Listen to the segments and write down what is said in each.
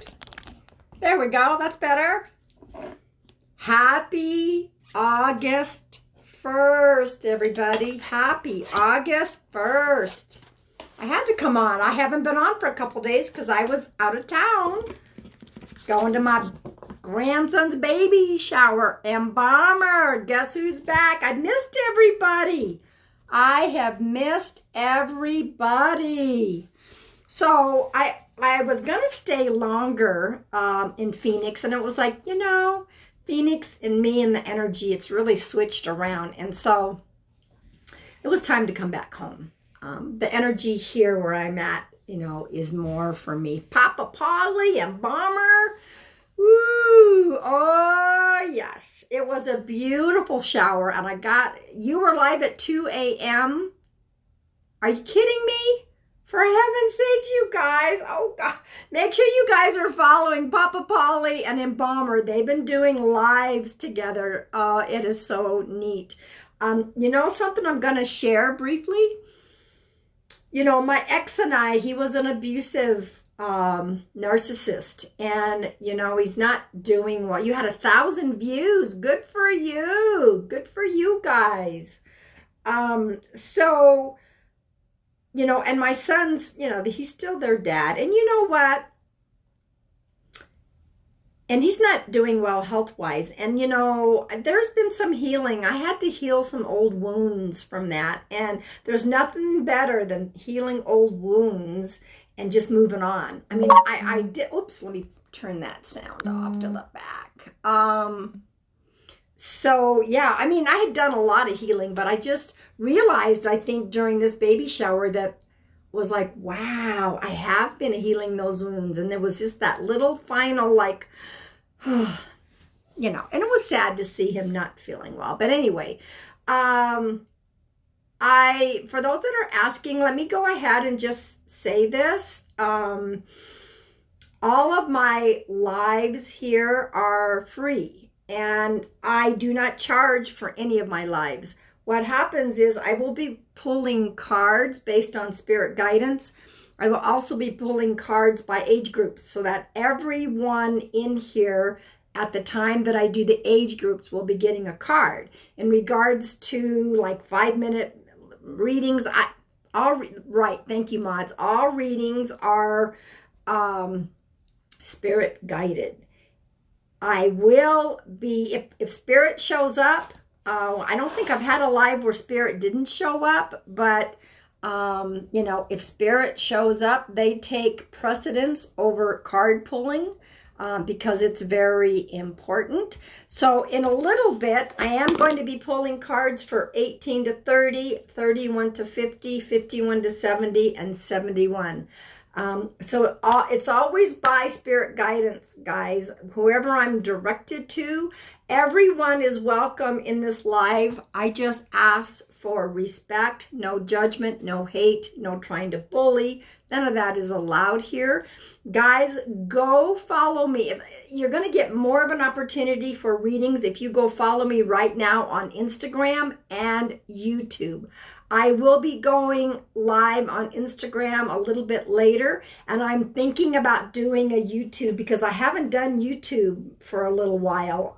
Oops. There we go. That's better. Happy August 1st, everybody. Happy August 1st. I had to come on. I haven't been on for a couple days because I was out of town going to my grandson's baby shower. Embalmer, guess who's back? I missed everybody. I have missed everybody. So I was going to stay longer in Phoenix, and it was like, you know, Phoenix and me and the energy, it's really switched around. And so it was time to come back home. The energy here where I'm at, you know, is more for me. Papa Polly and Bomber. Woo! Oh, yes. It was a beautiful shower, and you were live at 2 a.m. Are you kidding me? For heaven's sakes, you guys. Oh, God. Make sure you guys are following Papa Polly and Embalmer. They've been doing lives together. It is so neat. You know something I'm going to share briefly? You know, my ex and I, he was an abusive narcissist. And, you know, he's not doing well. You had 1,000 views. Good for you. Good for you guys. So, you know, and my son's, you know, he's still their dad. And you know what? And he's not doing well health-wise. And, you know, there's been some healing. I had to heal some old wounds from that. And there's nothing better than healing old wounds and just moving on. I mean, I did, oops, let me turn that sound off to the back. So, yeah, I mean, I had done a lot of healing, but I just realized, I think, during this baby shower that was like, wow, I have been healing those wounds. And there was just that little final, like, you know, and it was sad to see him not feeling well. But anyway, for those that are asking, let me go ahead and just say this. All of my lives here are free, and I do not charge for any of my lives. What happens is I will be pulling cards based on spirit guidance. I will also be pulling cards by age groups so that everyone in here at the time that I do the age groups will be getting a card. In regards to like 5-minute readings, right, thank you, mods. All readings are spirit guided. I will be, if spirit shows up, I don't think I've had a live where spirit didn't show up, but you know, if spirit shows up, they take precedence over card pulling because it's very important. So in a little bit, I am going to be pulling cards for 18 to 30, 31 to 50, 51 to 70, and 71. So it's always by spirit guidance, guys. Whoever I'm directed to, everyone is welcome in this live. I just ask for respect, no judgment, no hate, no trying to bully. None of that is allowed here. Guys, go follow me. You're going to get more of an opportunity for readings if you go follow me right now on Instagram and YouTube. I will be going live on Instagram a little bit later, and I'm thinking about doing a YouTube because I haven't done YouTube for a little while.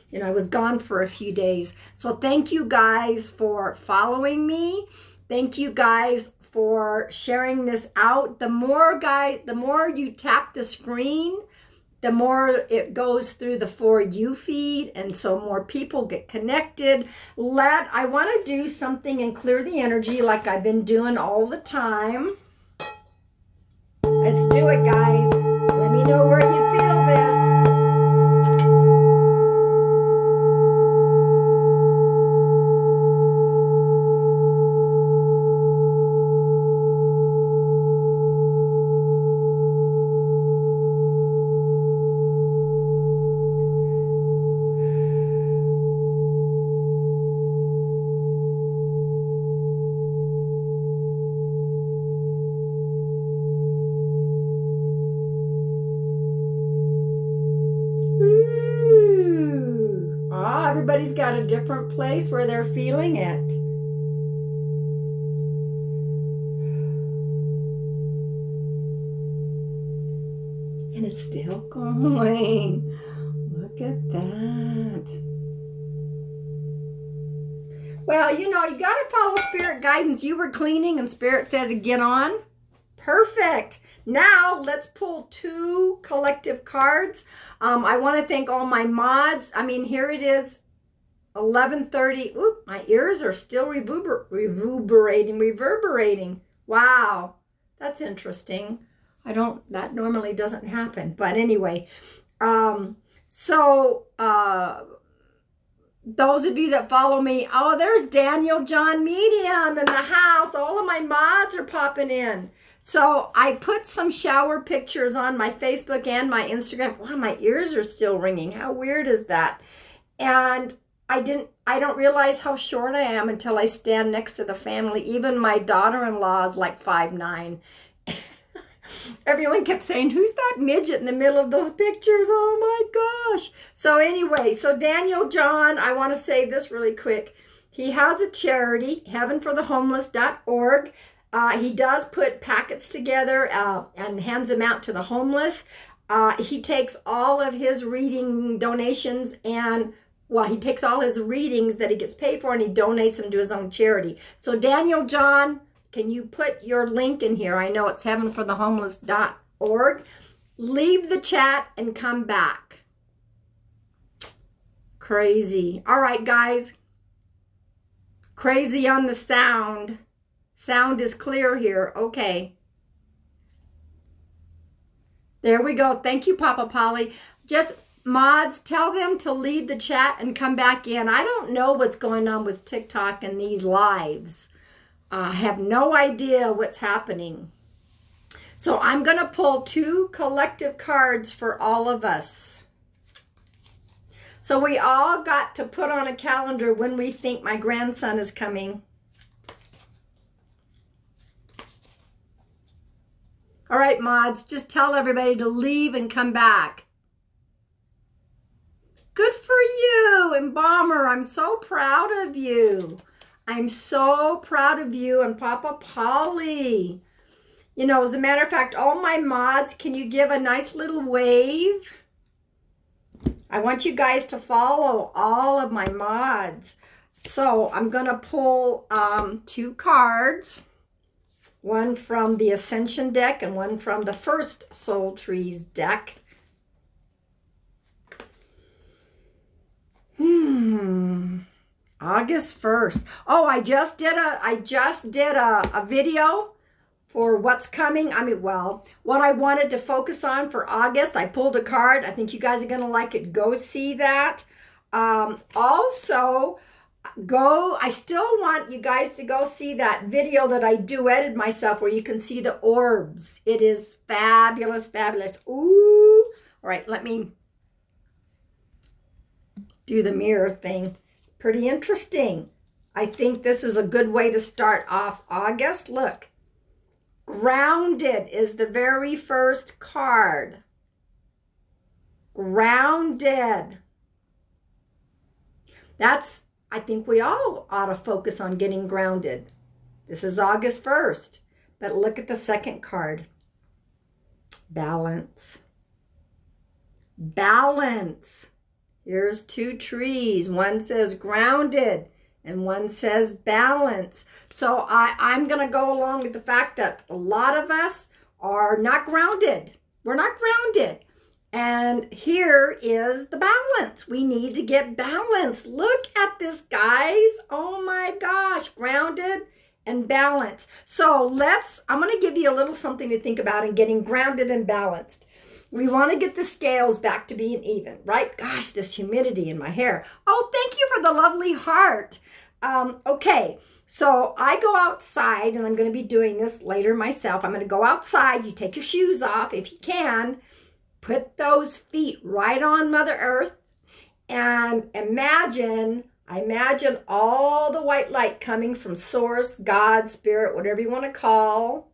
You know, I was gone for a few days. So thank you guys for following me. Thank you guys for sharing this out. The more you tap the screen, the more it goes through the For You feed, and so more people get connected. I want to do something and clear the energy like I've been doing all the time. Let's do it, guys. Let me know where you feel this. Everybody's got a different place where they're feeling it. And it's still going. Look at that. Well, you know, you got to follow Spirit guidance. You were cleaning and Spirit said to get on. Perfect. Now let's pull 2 collective cards. I want to thank all my mods. I mean, here it is, 11:30. Oop, my ears are still reverberating. Wow, that's interesting. That normally doesn't happen. But anyway, those of you that follow me, oh, there's Daniel John Medium in the house. All of my mods are popping in. So I put some shower pictures on my Facebook and my Instagram. Wow, my ears are still ringing. How weird is that? And I don't realize how short I am until I stand next to the family. Even my daughter-in-law is like 5'9". Everyone kept saying, who's that midget in the middle of those pictures? Oh my gosh. So anyway, so Daniel John, I want to say this really quick. He has a charity, heavenforthehomeless.org. He does put packets together and hands them out to the homeless. He takes all of his reading donations and, well, he takes all his readings that he gets paid for and he donates them to his own charity. So Daniel John, can you put your link in here? I know it's heavenforthehomeless.org. Leave the chat and come back. Crazy. All right, guys. Crazy on the sound. Sound is clear here. Okay. There we go. Thank you, Papa Polly. Just mods, tell them to leave the chat and come back in. I don't know what's going on with TikTok and these lives. I have no idea what's happening. So I'm going to pull 2 collective cards for all of us. So we all got to put on a calendar when we think my grandson is coming. All right, mods, just tell everybody to leave and come back. Good for you, Embalmer. I'm so proud of you. I'm so proud of you and Papa Polly. You know, as a matter of fact, all my mods, can you give a nice little wave? I want you guys to follow all of my mods. So I'm going to pull 2 cards. One from the Ascension deck and one from the first Soul Trees deck. August 1st. Oh, I just did a video for what's coming. I mean, well, what I wanted to focus on for August. I pulled a card. I think you guys are going to like it. Go see that. Also, I still want you guys to go see that video that I duetted myself where you can see the orbs. It is fabulous, fabulous. Ooh. All right, let me do the mirror thing. Pretty interesting. I think this is a good way to start off August. Look, grounded is the very first card. Grounded. I think we all ought to focus on getting grounded. This is August 1st. But look at the second card. Balance. Balance. Here's 2 trees. One says grounded and one says balance. So I'm going to go along with the fact that a lot of us are not grounded. We're not grounded. And here is the balance. We need to get balance. Look at this, guys. Oh my gosh, grounded and balanced. So I'm going to give you a little something to think about in getting grounded and balanced. We want to get the scales back to being even, right? Gosh, this humidity in my hair. Oh, thank you for the lovely heart. Okay, so I go outside, and I'm going to be doing this later myself. I'm going to go outside. You take your shoes off if you can. Put those feet right on Mother Earth. And I imagine all the white light coming from Source, God, Spirit, whatever you want to call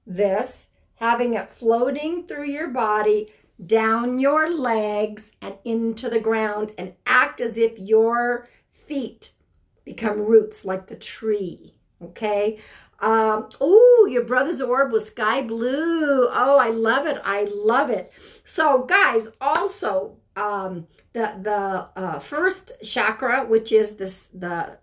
this, having it floating through your body, down your legs and into the ground, and act as if your feet become roots like the tree, okay? Oh, your brother's orb was sky blue. Oh, I love it. I love it. So, guys, also the first chakra, which is the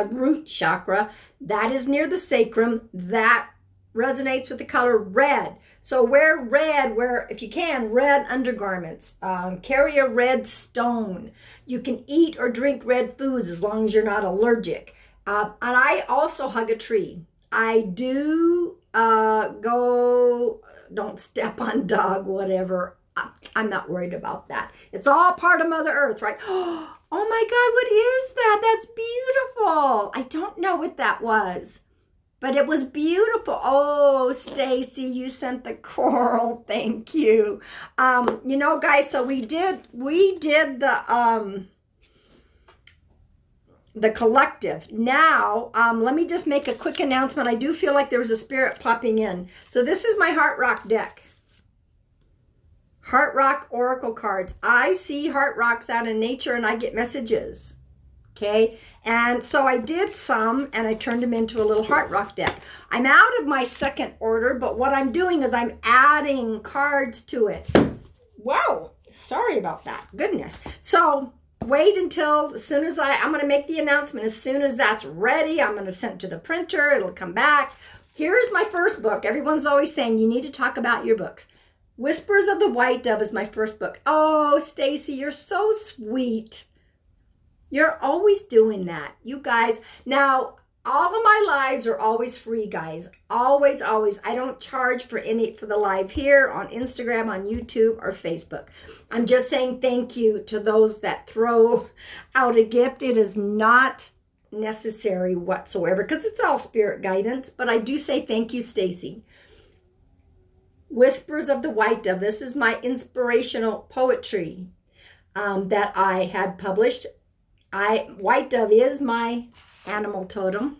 root chakra, that is near the sacrum. That resonates with the color red. So wear red, if you can, red undergarments. Carry a red stone. You can eat or drink red foods as long as you're not allergic. And I also hug a tree. I do don't step on dog, whatever. I'm not worried about that. It's all part of Mother Earth, right? Oh my God, what is that? That's beautiful. I don't know what that was, but it was beautiful. Oh, Stacy, you sent the coral. Thank you. Guys, so we did the collective. Now, let me just make a quick announcement. I do feel like there's a spirit popping in. So this is my Heart Rock deck. Heart Rock Oracle cards. I see Heart Rocks out in nature and I get messages. Okay. And so I did some and I turned them into a little Heart Rock deck. I'm out of my second order, but what I'm doing is I'm adding cards to it. Whoa. Sorry about that. Goodness. So wait until as soon as I'm going to make the announcement. As soon as that's ready, I'm going to send it to the printer. It'll come back. Here's my first book. Everyone's always saying you need to talk about your books. Whispers of the White Dove is my first book. Oh, Stacy, you're so sweet. You're always doing that. You guys. Now, all of my lives are always free, guys. Always, always. I don't charge for the live here on Instagram, on YouTube, or Facebook. I'm just saying thank you to those that throw out a gift. It is not necessary whatsoever because it's all spirit guidance. But I do say thank you, Stacy. Whispers of the White Dove. This is my inspirational poetry that I had published. White Dove is my animal totem.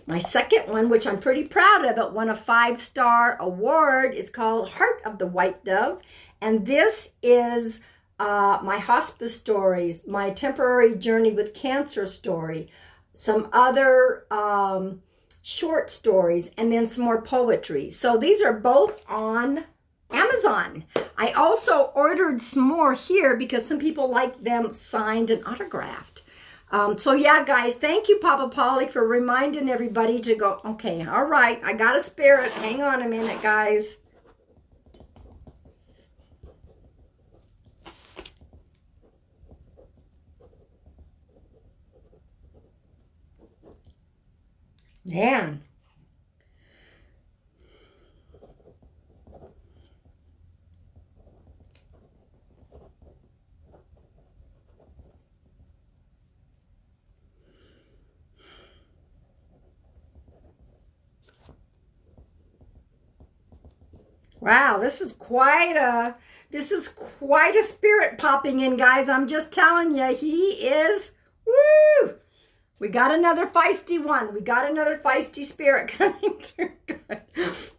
My second one, which I'm pretty proud of, it won a 5-star award, is called Heart of the White Dove. And this is my hospice stories, my temporary journey with cancer story, some other short stories, and then some more poetry. So these are both on Amazon. I also ordered some more here because some people like them signed and autographed. So yeah, guys, thank you, Papa Polly, for reminding everybody to go, okay, all right, I got a spirit. Hang on a minute, guys. Man. Wow, this is quite a spirit popping in, guys. I'm just telling you, he is, woo! We got another feisty one. We got another feisty spirit coming through.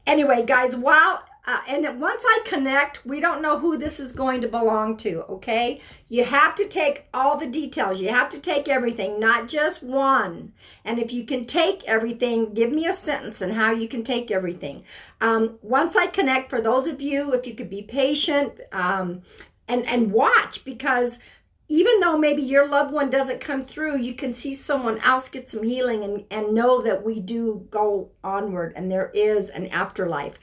Anyway, guys, and once I connect, we don't know who this is going to belong to, okay? You have to take all the details. You have to take everything, not just one. And if you can take everything, give me a sentence on how you can take everything. Once I connect, for those of you, if you could be patient and watch, because even though maybe your loved one doesn't come through, you can see someone else get some healing and know that we do go onward and there is an afterlife.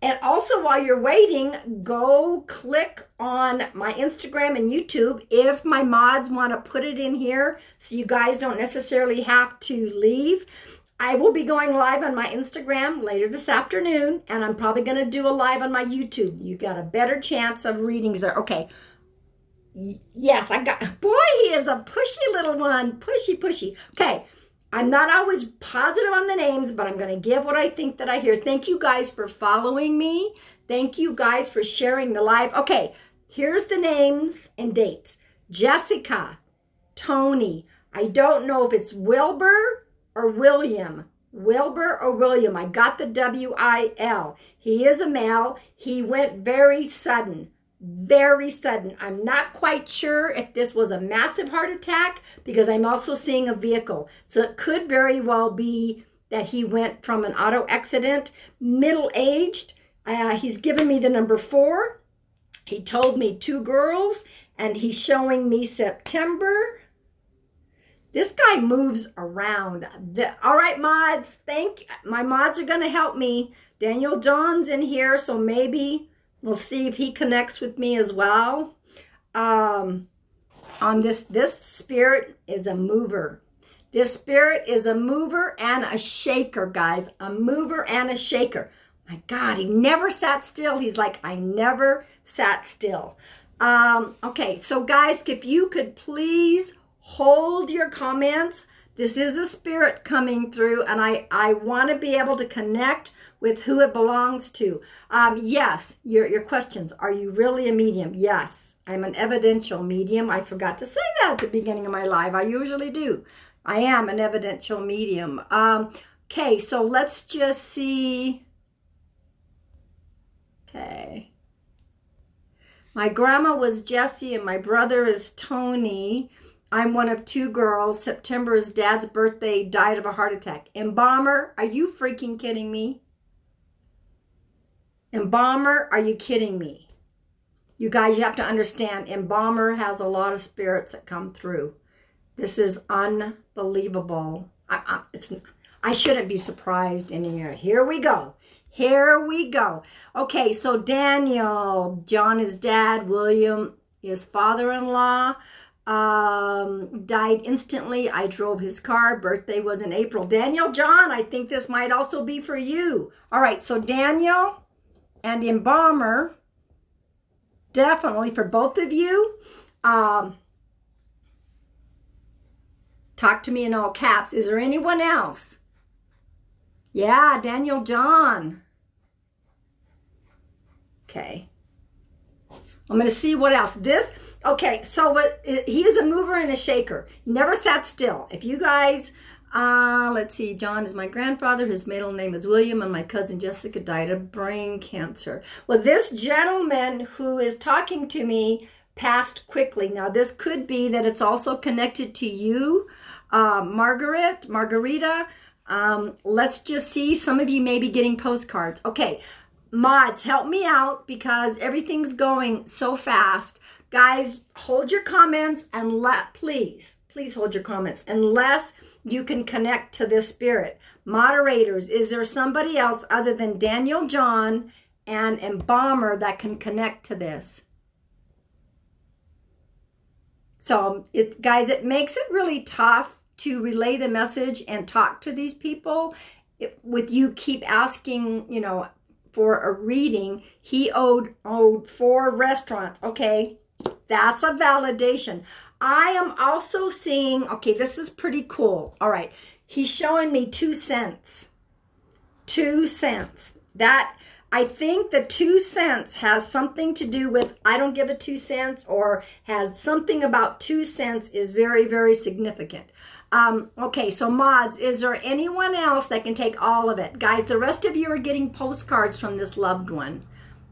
And also, while you're waiting, go click on my Instagram and YouTube if my mods want to put it in here so you guys don't necessarily have to leave. I will be going live on my Instagram later this afternoon, and I'm probably going to do a live on my YouTube. You got a better chance of readings there. Okay. Yes, I got, boy, he is a pushy little one. Pushy. Okay, I'm not always positive on the names, but I'm going to give what I think that I hear. Thank you guys for following me. Thank you guys for sharing the live. Okay, here's the names and dates. Jessica, Tony. I don't know if it's Wilbur or William. Wilbur or William. I got the W-I-L. He is a male. He went very sudden. very sudden. I'm not quite sure if this was a massive heart attack because I'm also seeing a vehicle. So it could very well be that he went from an auto accident, middle-aged. He's given me the number 4. He told me 2 girls, and he's showing me September. This guy moves around. All right, mods. My mods are going to help me. Daniel John's in here, so maybe we'll see if he connects with me as well. On this spirit is a mover. This spirit is a mover and a shaker, guys. A mover and a shaker. My God, he never sat still. He's like, I never sat still. Okay, so guys, if you could please hold your comments. This is a spirit coming through, and I want to be able to connect with who it belongs to. Yes, your questions. Are you really a medium? Yes, I'm an evidential medium. I forgot to say that at the beginning of my live. I usually do. I am an evidential medium. Okay, so let's just see. Okay. My grandma was Jessie, and my brother is Tony. I'm one of 2 girls. September is Dad's birthday. Died of a heart attack. Embalmer, are you freaking kidding me? Embalmer, are you kidding me? You guys, you have to understand, Embalmer has a lot of spirits that come through. This is unbelievable. I shouldn't be surprised in here. Here we go. Here we go. Okay, so Daniel, John is dad, William is father-in-law. Died instantly. I drove his car. Birthday was in April. Daniel, John, I think this might also be for you. All right, so Daniel and Embalmer, definitely for both of you. Talk to me in all caps. Is there anyone else? Yeah, Daniel, John. Okay. I'm going to see what else. Okay, so he is a mover and a shaker. Never sat still. If you guys, let's see, John is my grandfather. His middle name is William, and my cousin Jessica died of brain cancer. Well, this gentleman who is talking to me passed quickly. Now, this could be that it's also connected to you, Margarita. Let's just see. Some of you may be getting postcards. Okay, mods, help me out because everything's going so fast. Guys, hold your comments and please hold your comments unless you can connect to this spirit. Moderators, is there somebody else other than Daniel, John, and Embalmer that can connect to this? So, guys, it makes it really tough to relay the message and talk to these people. With you keep asking, for a reading. He owed 4 restaurants. Okay, that's a validation. I am also seeing, okay, this is pretty cool. All right, he's showing me 2 cents. 2 cents. That, I think the 2 cents has something to do with, I don't give a 2 cents, or has something about 2 cents is very, very significant. Okay, so mods, is there anyone else that can take all of it? Guys, the rest of you are getting postcards from this loved one.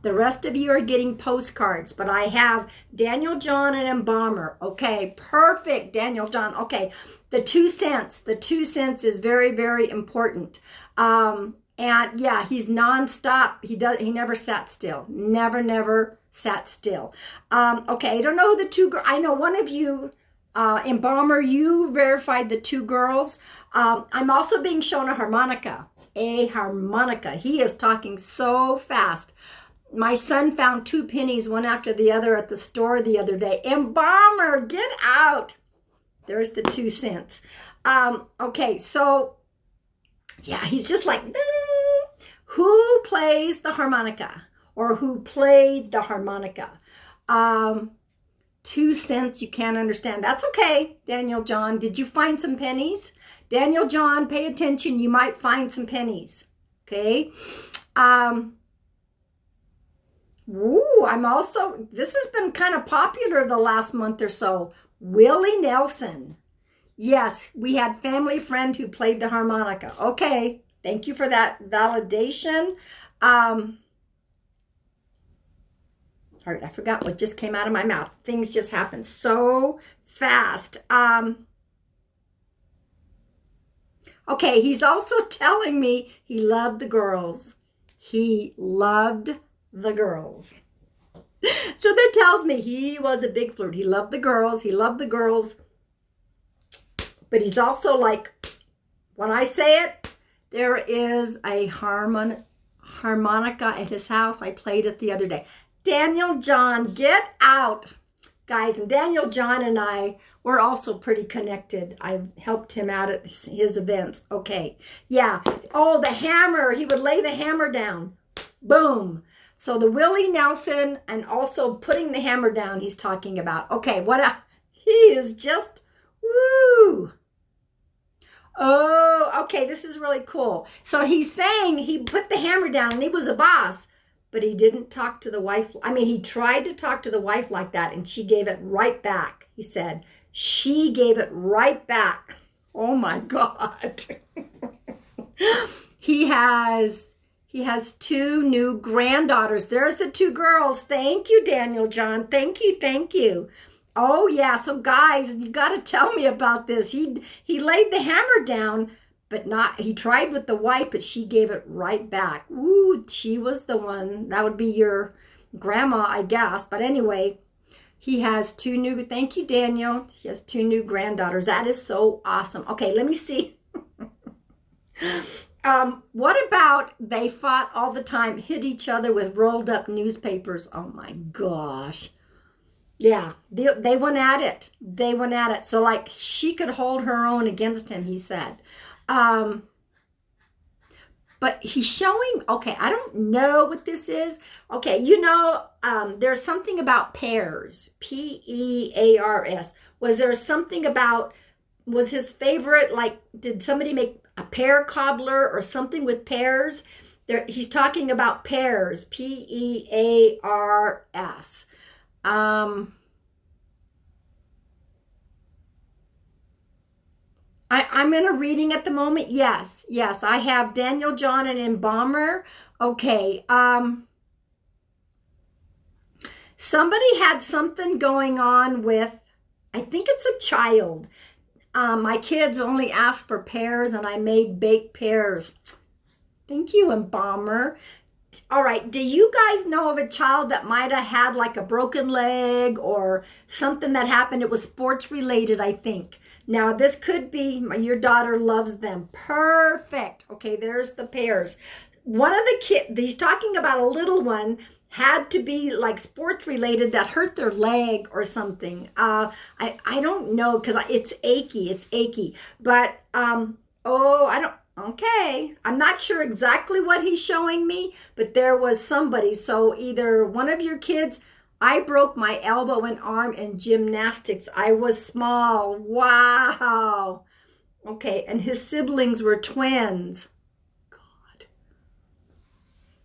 The rest of you are getting postcards, but I have Daniel, John, and Embalmer. Okay, perfect, Daniel, John. Okay, the 2 cents. The 2 cents is very, very important. And yeah, he's nonstop. He never sat still. Never sat still. Okay, I don't know who the 2 girls. I know one of you. Embalmer, you verified the 2 girls. I'm also being shown a harmonica. A harmonica. He is talking so fast. My son found 2 pennies, one after the other, at the store the other day. Embalmer, get out. There's the 2 cents. Okay, so yeah, he's just like, who plays the harmonica, or who played the harmonica? 2 cents, you can't understand. That's okay, Daniel John. Did you find some pennies? Daniel John, pay attention. You might find some pennies. Okay. I'm also, this has been kind of popular the last month or so. Willie Nelson. Yes, we had family friend who played the harmonica. Okay. Thank you for that validation. All right, I forgot what just came out of my mouth. Things just happen so fast. Okay, he's also telling me he loved the girls. He loved the girls. So that tells me he was a big flirt. He loved the girls. He loved the girls. But he's also like, when I say it, there is a harmonica at his house. I played it the other day. Daniel John, get out. Guys, and Daniel John and I were also pretty connected. I helped him out at his events. Okay, yeah. Oh, the hammer. He would lay the hammer down. Boom. So the Willie Nelson and also putting the hammer down he's talking about. Okay, he is just, woo. Oh, okay, this is really cool. So he's saying he put the hammer down and he was a boss, but he didn't talk to the wife. I mean, he tried to talk to the wife like that and she gave it right back. He said, she gave it right back. Oh my God. He has 2 new granddaughters. There's the 2 girls. Thank you, Daniel John. Thank you. Thank you. Oh yeah, so guys, you got to tell me about this. He laid the hammer down, but he tried with the wife, but she gave it right back. Ooh, she was the one. That would be your grandma, I guess. But anyway, he has 2 new, thank you, Daniel. He has 2 new granddaughters. That is so awesome. Okay, let me see. What about they fought all the time, hit each other with rolled up newspapers? Oh my gosh. Yeah, they went at it. They went at it. So like she could hold her own against him, he said. But he's showing, okay, I don't know what this is. Okay, there's something about pears, P-E-A-R-S. Was there something about, was his favorite, like, did somebody make a pear cobbler or something with pears? He's talking about pears, P-E-A-R-S. I'm in a reading at the moment. Yes, I have Daniel John and Embalmer. Okay. Somebody had something going on with, I think it's a child. My kids only asked for pears and I made baked pears. Thank you, Embalmer. All right, do you guys know of a child that might have had like a broken leg or something that happened? It was sports related, I think. Now, this could be, your daughter loves them. Perfect. Okay, there's the pears. One of the kids, he's talking about a little one, had to be like sports related that hurt their leg or something. I don't know because it's achy. But, okay, I'm not sure exactly what he's showing me, but there was somebody. So either one of your kids, I broke my elbow and arm in gymnastics. I was small. Wow. Okay, and his siblings were twins. God.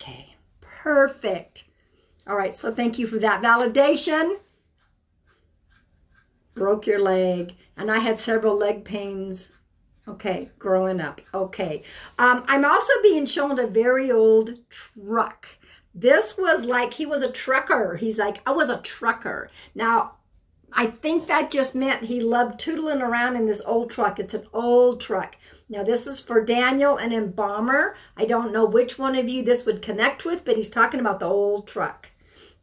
Okay, perfect. All right, so thank you for that validation. Broke your leg, and I had several leg pains. Okay, growing up. Okay. I'm also being shown a very old truck. This was like, he was a trucker. He's like, I was a trucker. Now, I think that just meant he loved tootling around in this old truck. It's an old truck. Now, this is for Daniel and Embalmer. I don't know which one of you this would connect with, but he's talking about the old truck.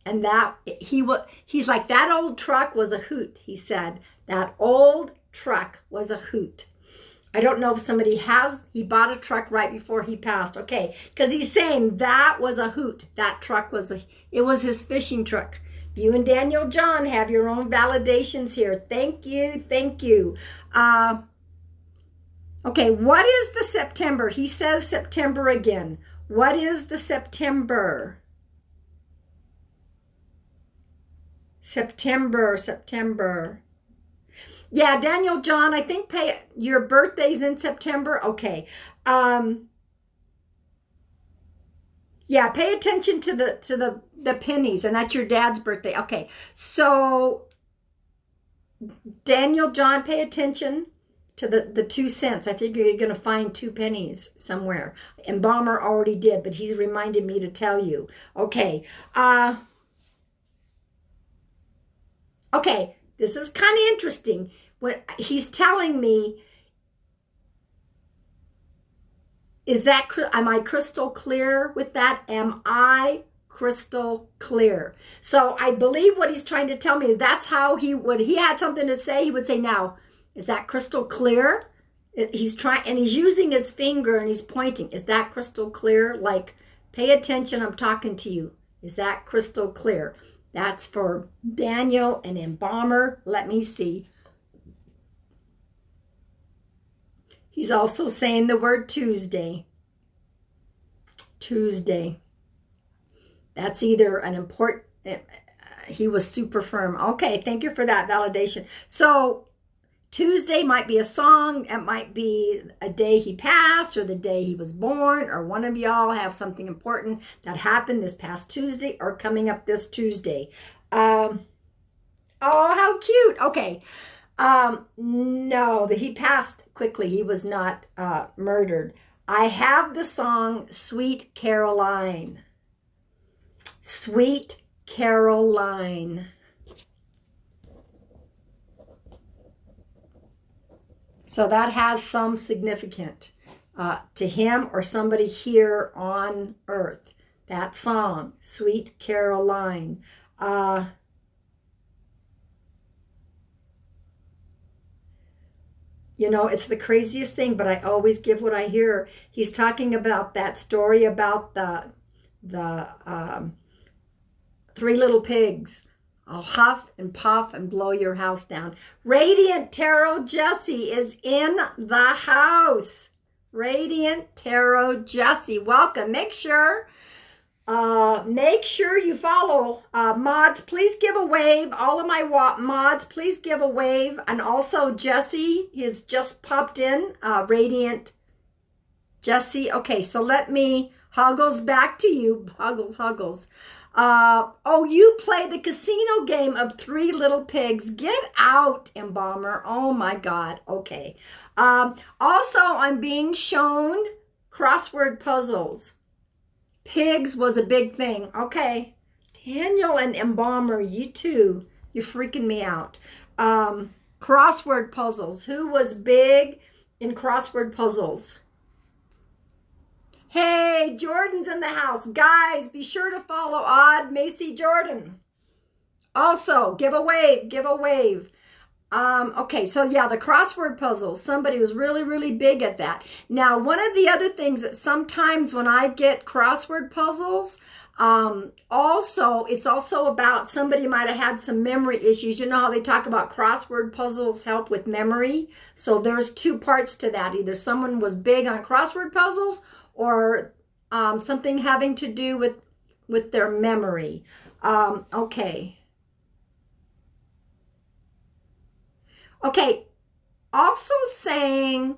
And that, he's like, that old truck was a hoot, he said. That old truck was a hoot. I don't know if he bought a truck right before he passed. Okay, because he's saying that was a hoot. That truck it was his fishing truck. You and Daniel John have your own validations here. Thank you. Okay, what is the September? He says September again. What is the September? September. Yeah, Daniel John, I think your birthday's in September. Okay. Yeah, pay attention to the pennies, and that's your dad's birthday. Okay. So Daniel John, pay attention to the 2 cents. I think you're going to find 2 pennies somewhere. Embalmer already did, but he's reminded me to tell you. Okay. Okay, this is kind of interesting. What he's telling me, am I crystal clear with that? Am I crystal clear? So I believe what he's trying to tell me is that's how he had something to say, he would say, now, is that crystal clear? He's trying, and he's using his finger and he's pointing. Is that crystal clear? Like, pay attention, I'm talking to you. Is that crystal clear? That's for Daniel and Embalmer. Let me see. He's also saying the word Tuesday. Tuesday. That's either an important, he was super firm. Okay, thank you for that validation. So Tuesday might be a song. It might be a day he passed or the day he was born, or one of y'all have something important that happened this past Tuesday or coming up this Tuesday. Oh, how cute. Okay. No, he passed quickly. He was not murdered. I have the song Sweet Caroline. Sweet Caroline. So that has some significance to him or somebody here on earth. That song, Sweet Caroline. You know, it's the craziest thing, but I always give what I hear. He's talking about that story about the three little pigs. I'll huff and puff and blow your house down. Radiant Tarot Jessie is in the house. Radiant Tarot Jessie, welcome. Make sure you follow mods. Please give a wave. All of my mods, please give a wave. And also Jessie has just popped in. Radiant Jessie. Okay, so let me Huggles back to you. Huggles. Oh, you play the casino game of Three Little Pigs. Get out, Embalmer. Oh my God. Okay. Also, I'm being shown crossword puzzles. Pigs was a big thing. Okay. Daniel and Embalmer, you too. You're freaking me out. Crossword puzzles. Who was big in crossword puzzles? Hey, Jordan's in the house. Guys, be sure to follow Odd Macy Jordan. Also, give a wave. Okay, so yeah, the crossword puzzles. Somebody was really, really big at that. Now, one of the other things that sometimes when I get crossword puzzles, it's also about somebody might have had some memory issues. You know how they talk about crossword puzzles help with memory? So there's two parts to that. Either someone was big on crossword puzzles or something having to do with their memory. Okay. Okay, also saying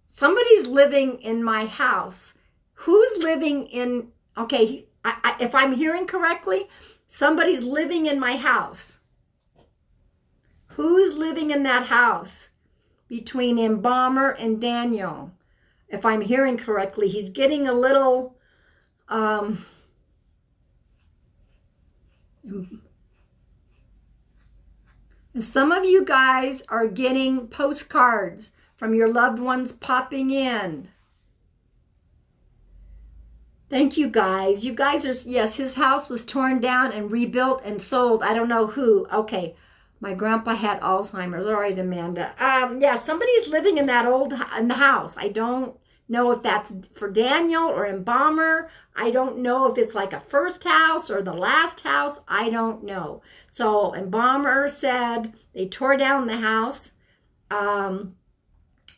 somebody's living in my house. Who's living in, okay, if I'm hearing correctly, somebody's living in my house. Who's living in that house between Embalmer and Daniel? If I'm hearing correctly, he's getting a little, some of you guys are getting postcards from your loved ones popping in. Thank you guys. You guys are, yes, his house was torn down and rebuilt and sold. I don't know who. Okay. My grandpa had Alzheimer's. All right, Amanda. Yeah, somebody's living in the house. I don't know if that's for Daniel or Embalmer. I don't know if it's like a first house or the last house. I don't know. So Embalmer said they tore down the house. I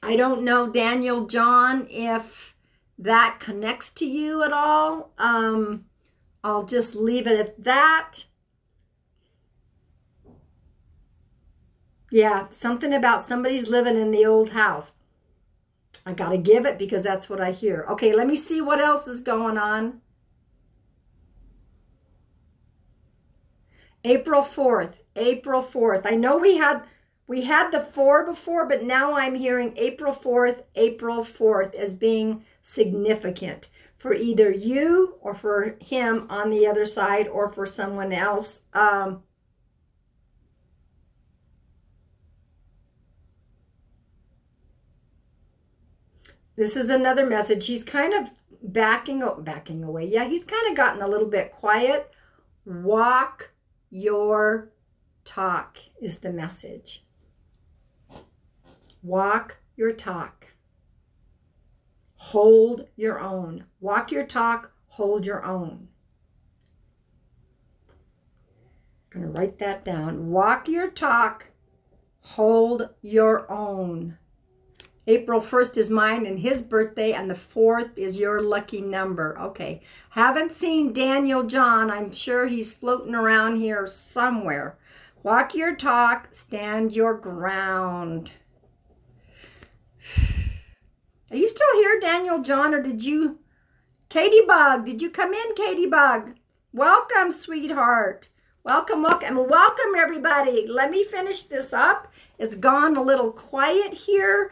don't know, Daniel, John, if that connects to you at all. I'll just leave it at that. Yeah, something about somebody's living in the old house. I got to give it because that's what I hear. Okay, let me see what else is going on. April 4th. April 4th. I know we had the 4 before, but now I'm hearing April 4th as being significant for either you or for him on the other side or for someone else. This is another message. He's kind of backing away. Yeah, he's kind of gotten a little bit quiet. Walk your talk is the message. Walk your talk. Hold your own. Walk your talk, hold your own. I'm going to write that down. Walk your talk, hold your own. April 1st is mine and his birthday, and the 4th is your lucky number. Okay. Haven't seen Daniel John. I'm sure he's floating around here somewhere. Walk your talk, stand your ground. Are you still here, Daniel John, or did you? Katie Bug, did you come in, Katie Bug? Welcome, sweetheart. Welcome, welcome, everybody. Let me finish this up. It's gone a little quiet here.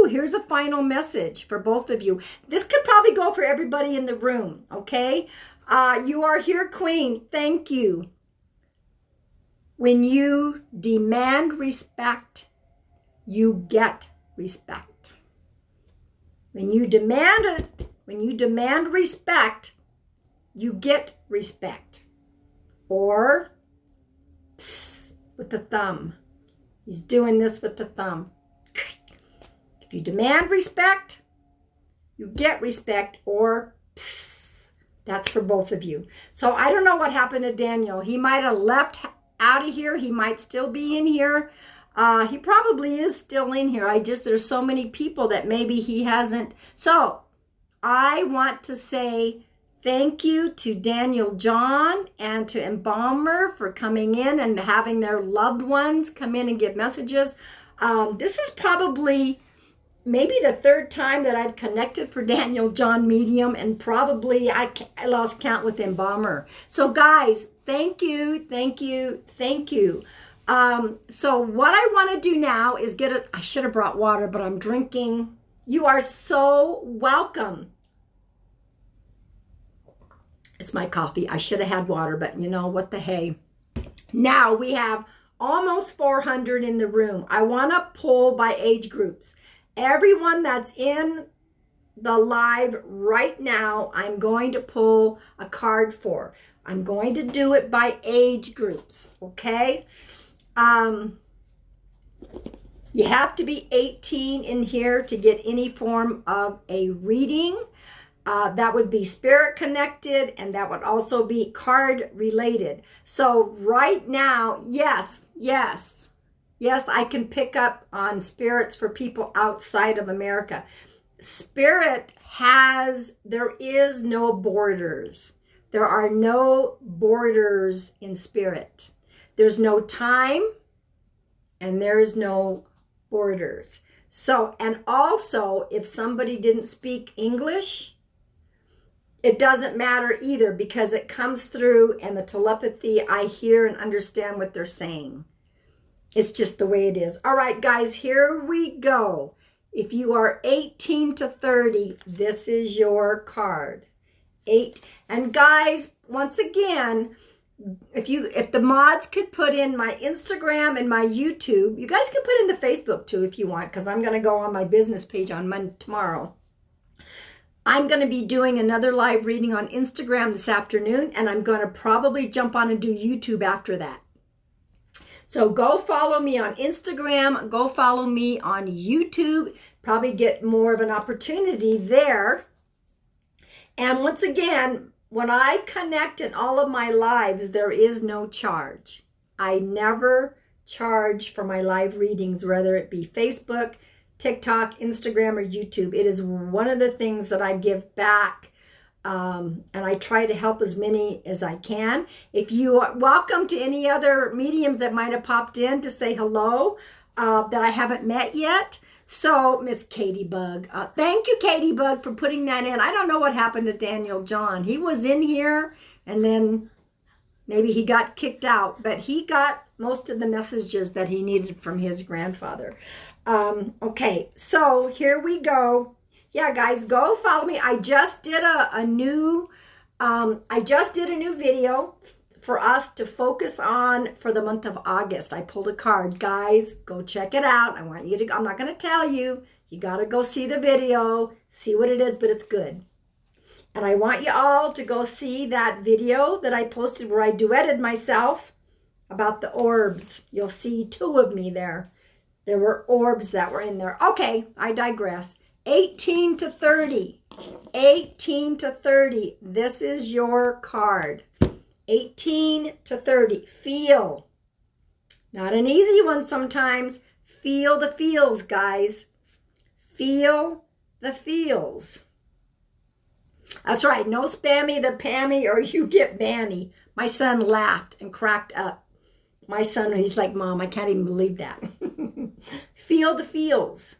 Here's a final message for both of you. This could probably go for everybody in the room, okay? You are here, Queen. Thank you. When you demand respect, you get respect. When you demand respect, you get respect. Or psst, with the thumb. He's doing this with the thumb. If you demand respect, you get respect, or psst. That's for both of you. So I don't know what happened to Daniel. He might have left out of here. He might still be in here. He probably is still in here. There's so many people that maybe he hasn't. So I want to say thank you to Daniel John and to Embalmer for coming in and having their loved ones come in and give messages. This is probably maybe the 3rd time that I've connected for Daniel John Medium, and probably I lost count with Embalmer. So guys, thank you, thank you, thank you. So what I want to do now is I should have brought water, but I'm drinking. You are so welcome. It's my coffee. I should have had water, but you know what the hey. Now we have almost 400 in the room. I want to pull by age groups. Everyone that's in the live right now, I'm going to pull a card for. I'm going to do it by age groups, okay? You have to be 18 in here to get any form of a reading. That would be spirit connected, and that would also be card related. So right now, yes, I can pick up on spirits for people outside of America. There is no borders. There are no borders in spirit. There's no time, and there is no borders. So, and also, if somebody didn't speak English, it doesn't matter either, because it comes through, and the telepathy, I hear and understand what they're saying. It's just the way it is. All right, guys, here we go. If you are 18 to 30, this is your card. And guys, once again, if the mods could put in my Instagram and my YouTube, you guys can put in the Facebook too if you want, because I'm going to go on my business page on tomorrow. I'm going to be doing another live reading on Instagram this afternoon, and I'm going to probably jump on and do YouTube after that. So go follow me on Instagram, go follow me on YouTube, probably get more of an opportunity there. And once again, when I connect in all of my lives, there is no charge. I never charge for my live readings, whether it be Facebook, TikTok, Instagram, or YouTube. It is one of the things that I give back. And I try to help as many as I can. If you are welcome to any other mediums that might have popped in to say hello that I haven't met yet. So, Miss Katie Bug, thank you, Katie Bug, for putting that in. I don't know what happened to Daniel John. He was in here, and then maybe he got kicked out, but he got most of the messages that he needed from his grandfather. Okay, so here we go. Yeah, guys, go follow me. I just did a new video for us to focus on for the month of August. I pulled a card. Guys, go check it out. I want you to, I'm not going to tell you. You got to go see the video, see what it is, but it's good. And I want you all to go see that video that I posted where I duetted myself about the orbs. You'll see 2 of me there. There were orbs that were in there. Okay, I digress. 18 to 30. 18 to 30. This is your card. 18 to 30. Feel. Not an easy one sometimes. Feel the feels, guys. Feel the feels. That's right. No spammy the pammy or you get banny. My son laughed and cracked up. My son, he's like, Mom, I can't even believe that. Feel the feels.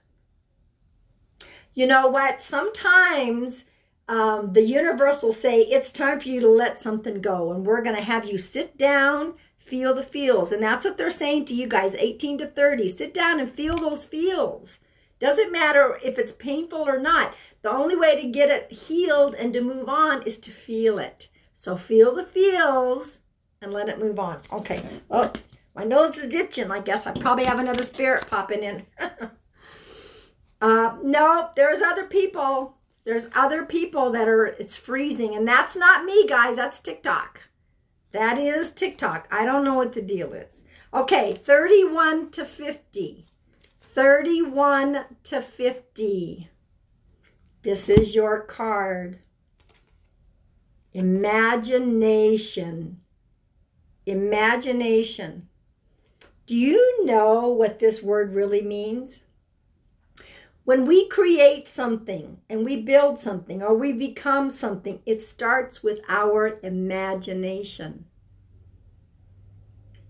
You know what? Sometimes the universe will say, it's time for you to let something go. And we're going to have you sit down, feel the feels. And that's what they're saying to you guys, 18 to 30. Sit down and feel those feels. Doesn't matter if it's painful or not. The only way to get it healed and to move on is to feel it. So feel the feels and let it move on. Okay. Oh, my nose is itching. I guess I probably have another spirit popping in. No, there's other people. There's other people that are, it's freezing. And that's not me, guys. That's TikTok. That is TikTok. I don't know what the deal is. Okay, 31 to 50. 31 to 50. This is your card. Imagination. Imagination. Do you know what this word really means? When we create something and we build something or we become something, it starts with our imagination.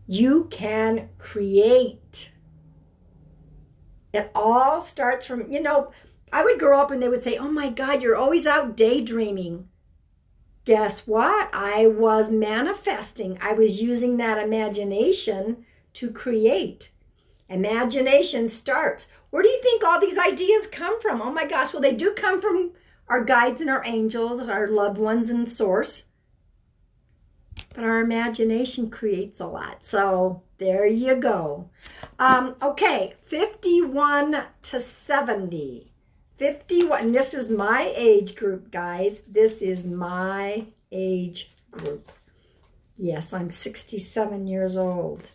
You can create. It all starts from, you know, I would grow up and they would say, oh my God, you're always out daydreaming. Guess what? I was manifesting. I was using that imagination to create. Imagination starts. Where do you think all these ideas come from? Oh my gosh, well, they do come from our guides and our angels, our loved ones and source. But our imagination creates a lot. So there you go. Okay, 51 to 70. 51, and this is my age group, guys. This is my age group. Yes, I'm 67 years old.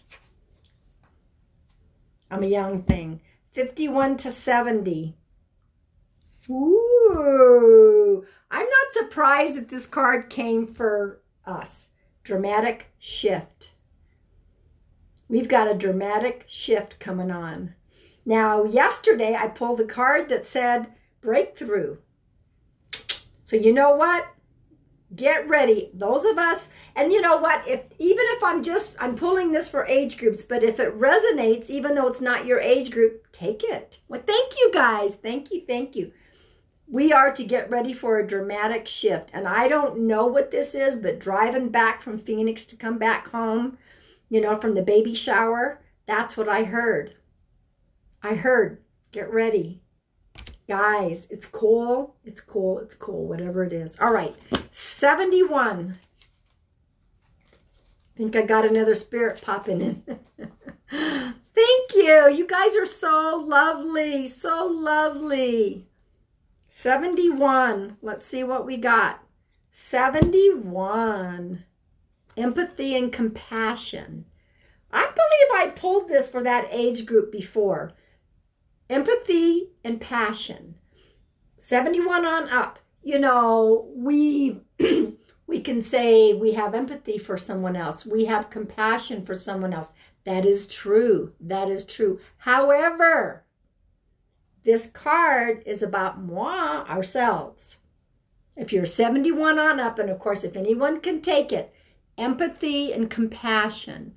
I'm a young thing. 51 to 70. Ooh, I'm not surprised that this card came for us. Dramatic shift. We've got a dramatic shift coming on. Now, yesterday I pulled a card that said breakthrough. So you know what? Get ready. Those of us, and you know what? Even if I'm pulling this for age groups, but if it resonates, even though it's not your age group, take it. Well, thank you guys. Thank you. Thank you. We are to get ready for a dramatic shift. And I don't know what this is, but driving back from Phoenix to come back home, you know, from the baby shower, that's what I heard. I heard, get ready. Guys, it's cool. It's cool. It's cool. Whatever it is. All right. 71. I think I got another spirit popping in. Thank you. You guys are so lovely. So lovely. 71. Let's see what we got. 71. Empathy and compassion. I believe I pulled this for that age group before. Empathy and passion. 71 on up. You know, we can say we have empathy for someone else. We have compassion for someone else. That is true. That is true. However, this card is about moi, ourselves. If you're 71 on up, and of course, if anyone can take it, empathy and compassion.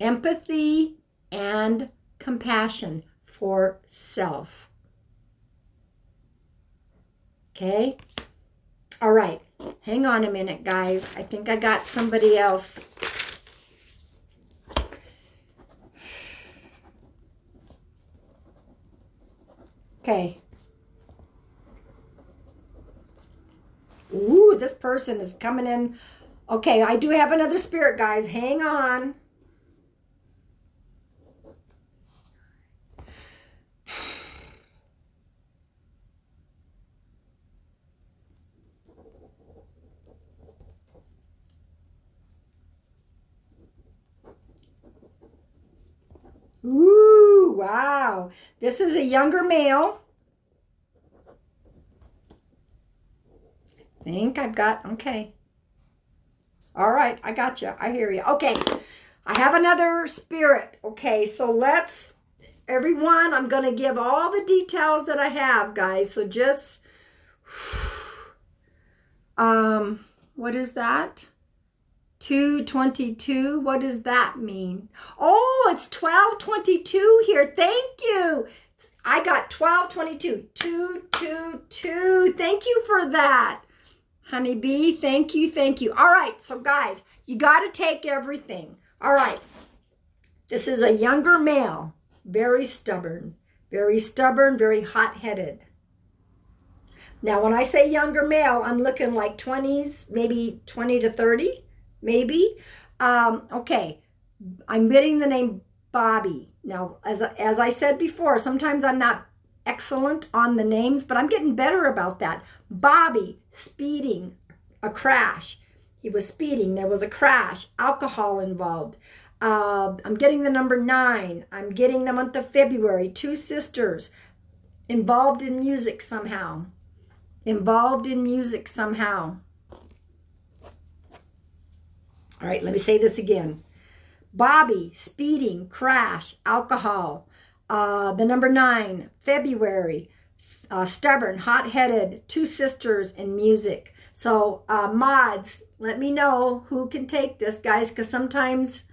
Empathy and compassion for self. Okay? All right. Hang on a minute, guys. I think I got somebody else. Okay. Ooh, this person is coming in Okay, I do have another spirit, guys. Hang on. Ooh, wow. This is a younger male. I think I've got, okay. All right, I got you. I hear you. Okay, I have another spirit. Okay, so let's, everyone, I'm going to give all the details that I have, guys. So just, what is that? 222. What does that mean? Oh, it's 1222 here. Thank you. I got 1222. 222. Thank you for that. Honeybee, thank you, thank you. All right, so guys, you got to take everything. All right, this is a younger male, very stubborn, very hot-headed. Now, when I say younger male, I'm looking like 20s, maybe 20 to 30, maybe. Okay, I'm getting the name Bobby. Now, as I said before, sometimes I'm not excellent on the names, but I'm getting better about that. Bobby, speeding, a crash. He was speeding. There was a crash. Alcohol involved. I'm getting the number 9. I'm getting the month of February. 2 sisters involved in music somehow. Involved in music somehow. All right, let me say this again. Bobby, speeding, crash, alcohol. The number 9, February, stubborn, hot-headed, 2 sisters in music. So mods, let me know who can take this, guys, because sometimes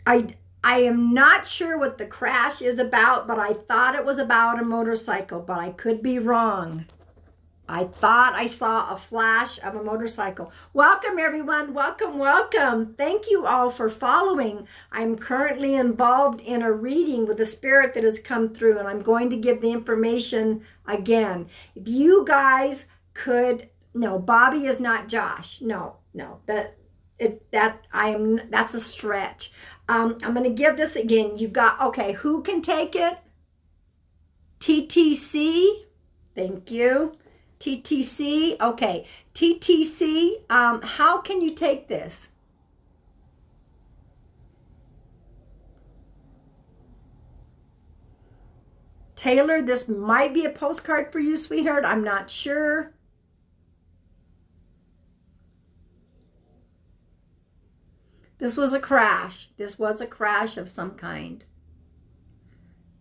I am not sure what the crash is about, but I thought it was about a motorcycle, but I could be wrong. I thought I saw a flash of a motorcycle. Welcome, everyone. Welcome, welcome. Thank you all for following. I'm currently involved in a reading with a spirit that has come through, and I'm going to give the information again. If you guys could, no, Bobby is not Josh. No, that's a stretch. I'm going to give this again. You got, okay, who can take it? TTC. Thank you. TTC, okay. TTC, how can you take this? Taylor, this might be a postcard for you, sweetheart. I'm not sure. This was a crash. This was a crash of some kind.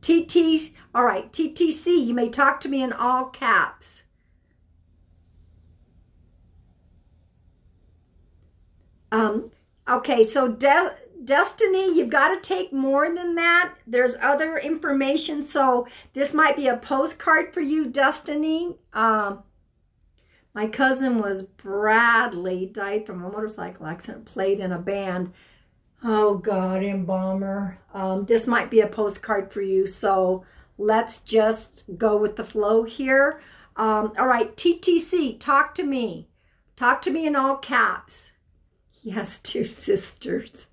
TTC, all right, TTC, you may talk to me in all caps. Okay, so Destiny, you've got to take more than that. There's other information, so this might be a postcard for you, Destiny. My cousin was Bradley, died from a motorcycle accident, played in a band. Oh, God, embalmer. This might be a postcard for you, so let's just go with the flow here. All right, TTC, talk to me. Talk to me in all caps. He has 2 sisters.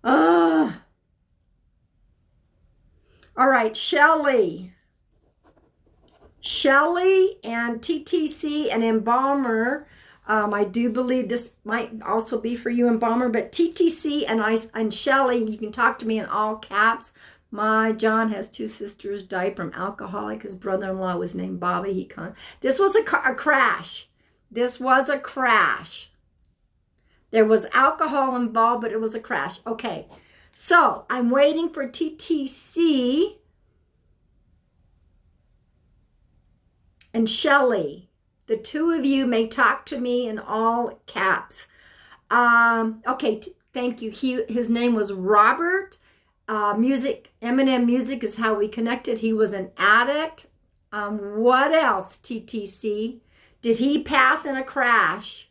All right, Shelly. Shelly and TTC and Embalmer. I do believe this might also be for you, Embalmer, but TTC and Shelly, you can talk to me in all caps. My John has 2 sisters, died from alcoholic. His brother-in-law was named Bobby. This was a crash. This was a crash. There was alcohol involved, but it was a crash. Okay, so I'm waiting for TTC and Shelly. The 2 of you may talk to me in all caps. Okay, thank you. His name was Robert. Eminem Music is how we connected. He was an addict. What else, TTC? Did he pass in a crash?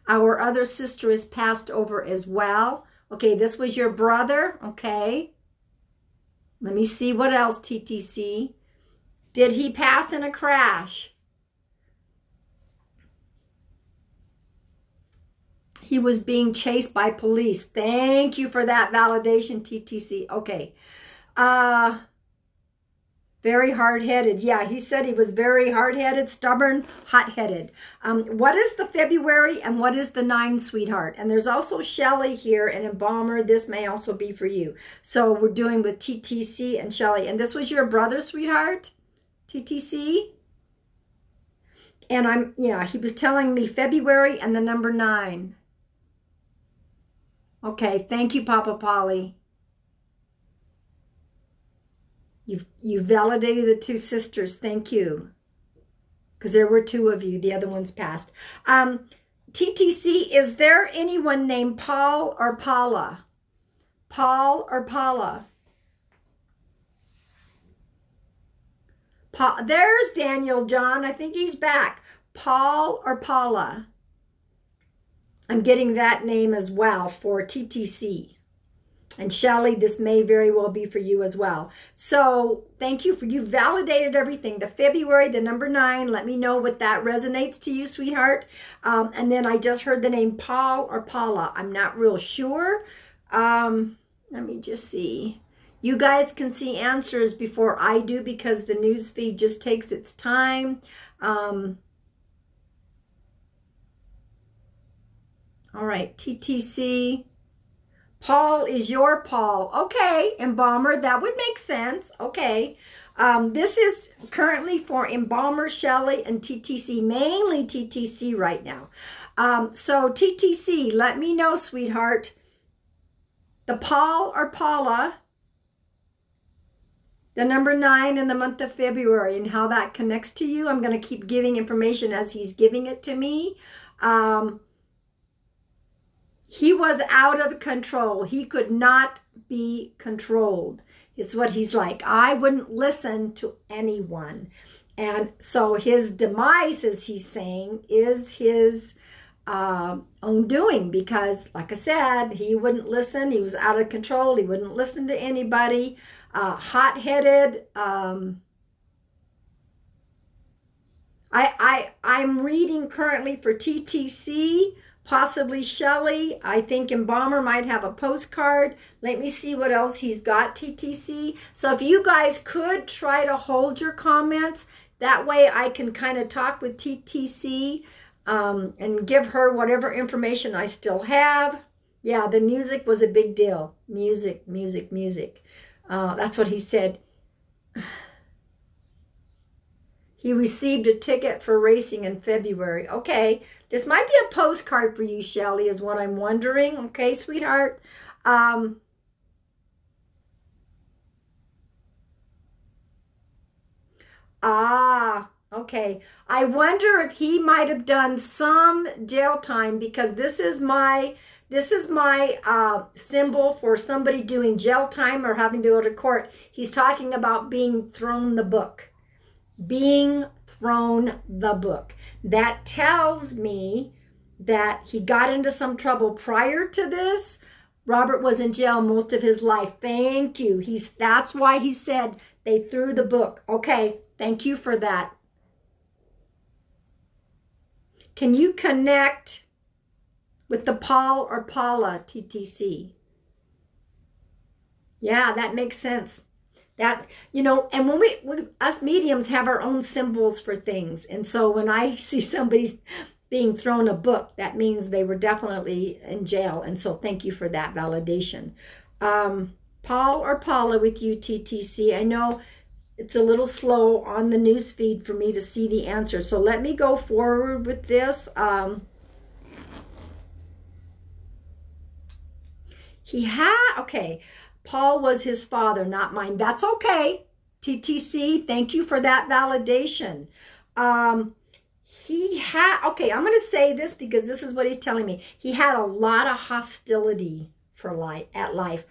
Our other sister is passed over as well. Okay, this was your brother. Okay. Let me see what else, TTC. Did he pass in a crash? He was being chased by police. Thank you for that validation, TTC. Okay. Very hard-headed. Yeah, he said he was very hard-headed, stubborn, hot-headed. What is the February and what is the 9, sweetheart? And there's also Shelly here and Embalmer. This may also be for you. So we're doing with TTC and Shelly. And this was your brother, sweetheart? TTC? And he was telling me February and the number 9. Okay, thank you, Papa Polly. You validated the 2 sisters. Thank you. Because there were 2 of you. The other one's passed. TTC, is there anyone named Paul or Paula? Paul or Paula? There's Daniel John. I think he's back. Paul or Paula? I'm getting that name as well for TTC. And Shelly, this may very well be for you as well. So thank you you validated everything. The February, the number 9, let me know what that resonates to you, sweetheart. And then I just heard the name Paul or Paula. I'm not real sure. Let me just see. You guys can see answers before I do because the news feed just takes its time. All right, TTC. Paul is your Paul. Okay, Embalmer, that would make sense. Okay. This is currently for Embalmer, Shelly, and TTC, mainly TTC right now. So TTC, let me know, sweetheart. The Paul or Paula, the number 9 in the month of February, and how that connects to you. I'm going to keep giving information as he's giving it to me. He was out of control. He could not be controlled. It's what he's like. I wouldn't listen to anyone. And so his demise, as he's saying, is his own doing because, like I said, he wouldn't listen. He was out of control. He wouldn't listen to anybody. Hot-headed. I'm reading currently for TTC, possibly Shelly. I think Embalmer might have a postcard. Let me see what else he's got, TTC. So if you guys could try to hold your comments, that way I can kind of talk with TTC and give her whatever information I still have. Yeah, the music was a big deal. Music, music, music. That's what he said. He received a ticket for racing in February. Okay, this might be a postcard for you, Shelly, is what I'm wondering. Okay, sweetheart. Okay. I wonder if he might have done some jail time because this is my symbol for somebody doing jail time or having to go to court. He's talking about being thrown the book. Being thrown the book. That tells me that he got into some trouble prior to this. Robert was in jail most of his life. Thank you. That's why he said they threw the book. Okay, thank you for that. Can you connect with the Paul or Paula, TTC? Yeah, that makes sense. That, and when us mediums have our own symbols for things. And so when I see somebody being thrown a book, that means they were definitely in jail. And so thank you for that validation. Paul or Paula with you, TTC. I know it's a little slow on the news feed for me to see the answer. So let me go forward with this. Okay. Paul was his father, not mine. That's okay. TTC, thank you for that validation. Okay, I'm going to say this because this is what he's telling me. He had a lot of hostility at life.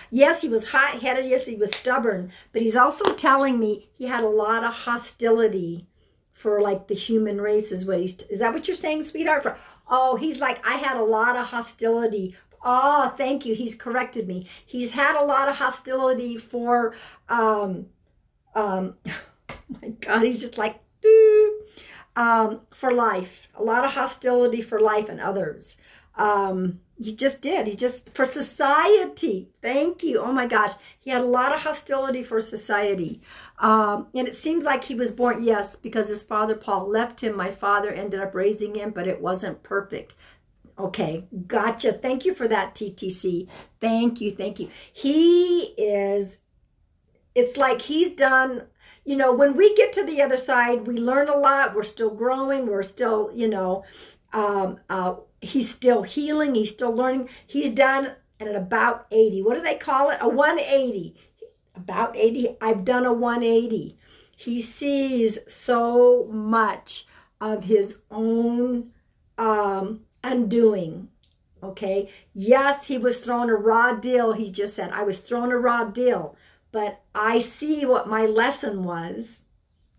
Yes, he was hot-headed. Yes, he was stubborn. But he's also telling me he had a lot of hostility for like the human race is that what you're saying, sweetheart? He's like, I had a lot of hostility. Oh, thank you. He's corrected me. He's had a lot of hostility for My God, he's just like, "Boo." For life, a lot of hostility for life and others. He just did. He just, for society. Thank you. Oh my gosh. He had a lot of hostility for society. And it seems like he was born, yes, because his father, Paul, left him. My father ended up raising him, but it wasn't perfect. Okay, gotcha. Thank you for that, TTC. Thank you. Thank you. He is, it's like he's done, you know, when we get to the other side, we learn a lot. We're still growing. We're still, you know, he's still healing. He's still learning. He's done at about 80. What do they call it? A 180. About 80. I've done a 180. He sees so much of his own undoing. Okay. Yes, he was thrown a raw deal. He just said, I was thrown a raw deal, but I see what my lesson was.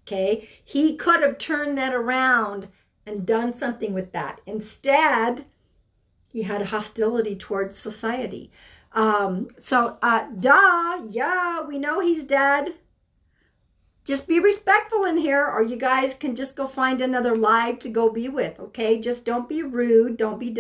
Okay. He could have turned that around and done something with that. Instead, he had hostility towards society. Yeah, we know he's dead. Just be respectful in here, or you guys can just go find another live to go be with, okay? Just don't be rude. Don't be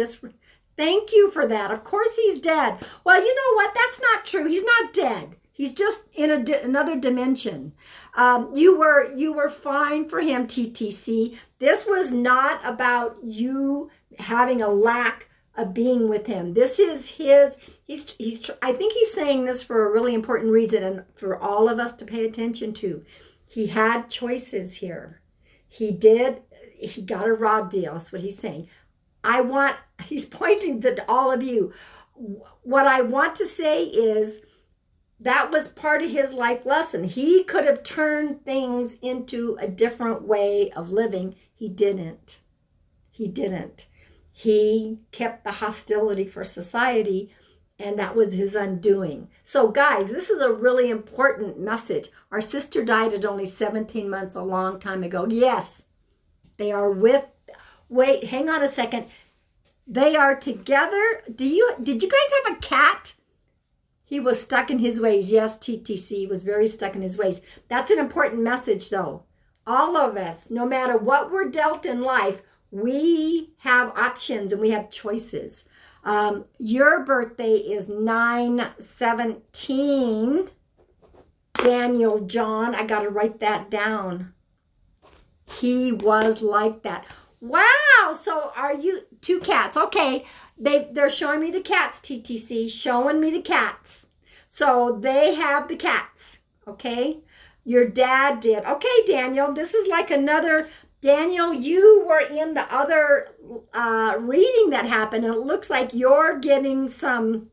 Thank you for that. Of course he's dead. Well, you know what? That's not true. He's not dead. He's just in another dimension. You were fine for him, TTC. This was not about you having a lack of being with him. This is I think he's saying this for a really important reason and for all of us to pay attention to. He had choices here. He got a raw deal. That's what he's saying. He's pointing to all of you. What I want to say is that was part of his life lesson. He could have turned things into a different way of living. He didn't. He kept the hostility for society, and that was his undoing. So guys, this is a really important message. Our sister died at only 17 months, a long time ago. Yes, they are wait, hang on a second. They are together. Did you guys have a cat? He was stuck in his ways. Yes, TTC was very stuck in his ways. That's an important message though. All of us, no matter what we're dealt in life, we have options and we have choices. Your birthday is 9/17. Daniel John, I got to write that down. He was like that. Wow, so are you two cats? Okay, they're showing me the cats, TTC, showing me the cats. So they have the cats, okay? Your dad did. Okay, Daniel, this is like another... Daniel, you were in the other reading that happened, and it looks like you're getting some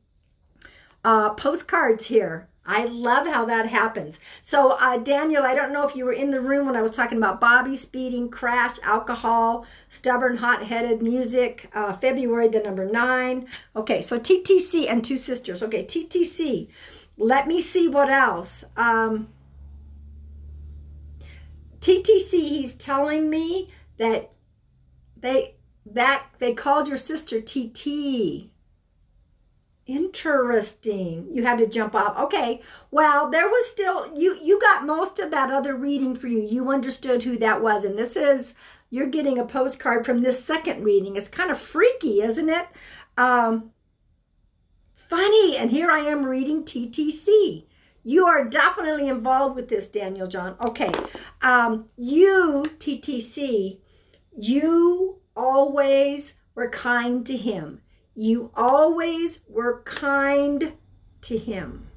postcards here. I love how that happens. So, Daniel, I don't know if you were in the room when I was talking about Bobby, speeding, crash, alcohol, stubborn, hot-headed, music, February the number 9. Okay, so TTC and two sisters. Okay, TTC. Let me see what else. TTC, he's telling me that they called your sister TT. Interesting. You had to jump off. Okay. Well, there was still, you got most of that other reading for you. You understood who that was. And this is, you're getting a postcard from this second reading. It's kind of freaky, isn't it? Funny. And here I am reading TTC. You are definitely involved with this, Daniel John. Okay. You, TTC, you always were kind to him. You always were kind to him.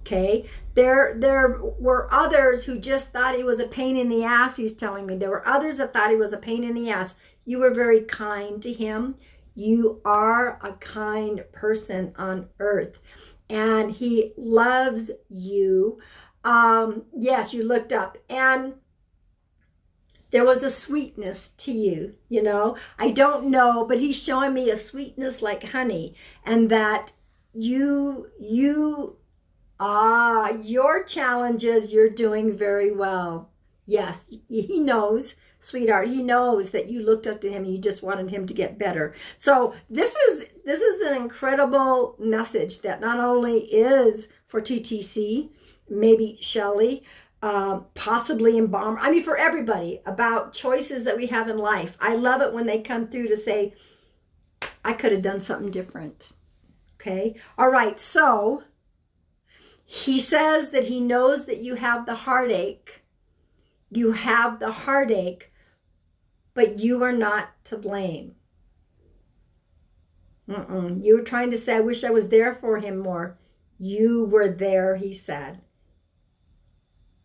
Okay. There were others who just thought he was a pain in the ass, he's telling me. There were others that thought he was a pain in the ass. You were very kind to him. You are a kind person on earth. And he loves you. Yes, you looked up. And there was a sweetness to you, you know. I don't know, but he's showing me a sweetness like honey. And that your challenges, you're doing very well. Yes, he knows, sweetheart. He knows that you looked up to him and you just wanted him to get better. So this is an incredible message that not only is for TTC, maybe Shelley, possibly embalm. I mean, for everybody, about choices that we have in life. I love it when they come through to say, I could have done something different. Okay. All right. So he says that he knows that you have the heartache. You have the heartache, but you are not to blame. You were trying to say, I wish I was there for him more. You were there, he said.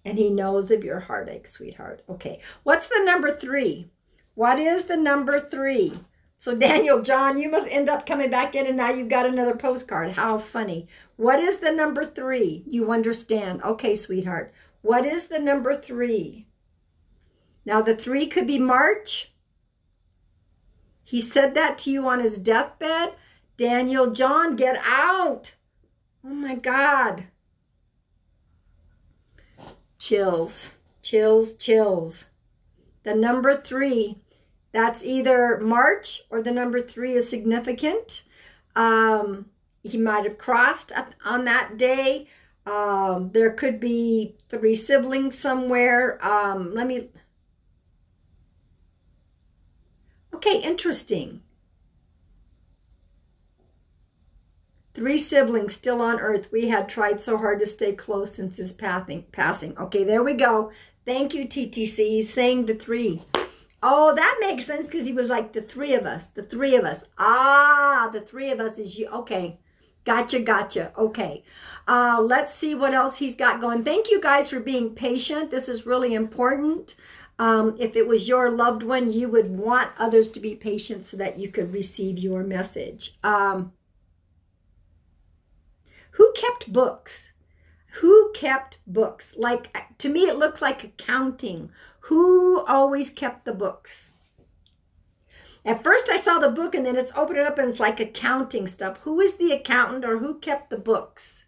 And he knows of your heartache, sweetheart. Okay. What's the number 3? What is the number 3? So Daniel, John, you must end up coming back in and now you've got another postcard. How funny. What is the number 3? You understand. Okay, sweetheart. What is the number 3? Now the 3 could be March. He said that to you on his deathbed. Daniel, John, get out. Oh my God. Chills, chills, chills. The number 3, that's either March or the number 3 is significant. He might have crossed on that day. There could be 3 siblings somewhere. Okay, interesting. 3 siblings still on earth. We had tried so hard to stay close since his passing. Okay, there we go. Thank you, TTC. He's saying the 3. Oh, that makes sense because he was like the 3 of us. The 3 of us. Ah, the 3 of us is you. Okay. Gotcha. Okay. Let's see what else he's got going. Thank you guys for being patient. This is really important. If it was your loved one, you would want others to be patient so that you could receive your message. Who kept books? Who kept books? Like, to me, it looks like accounting. Who always kept the books? At first, I saw the book, and then it's opened up, and it's like accounting stuff. Who is the accountant, or who kept the books?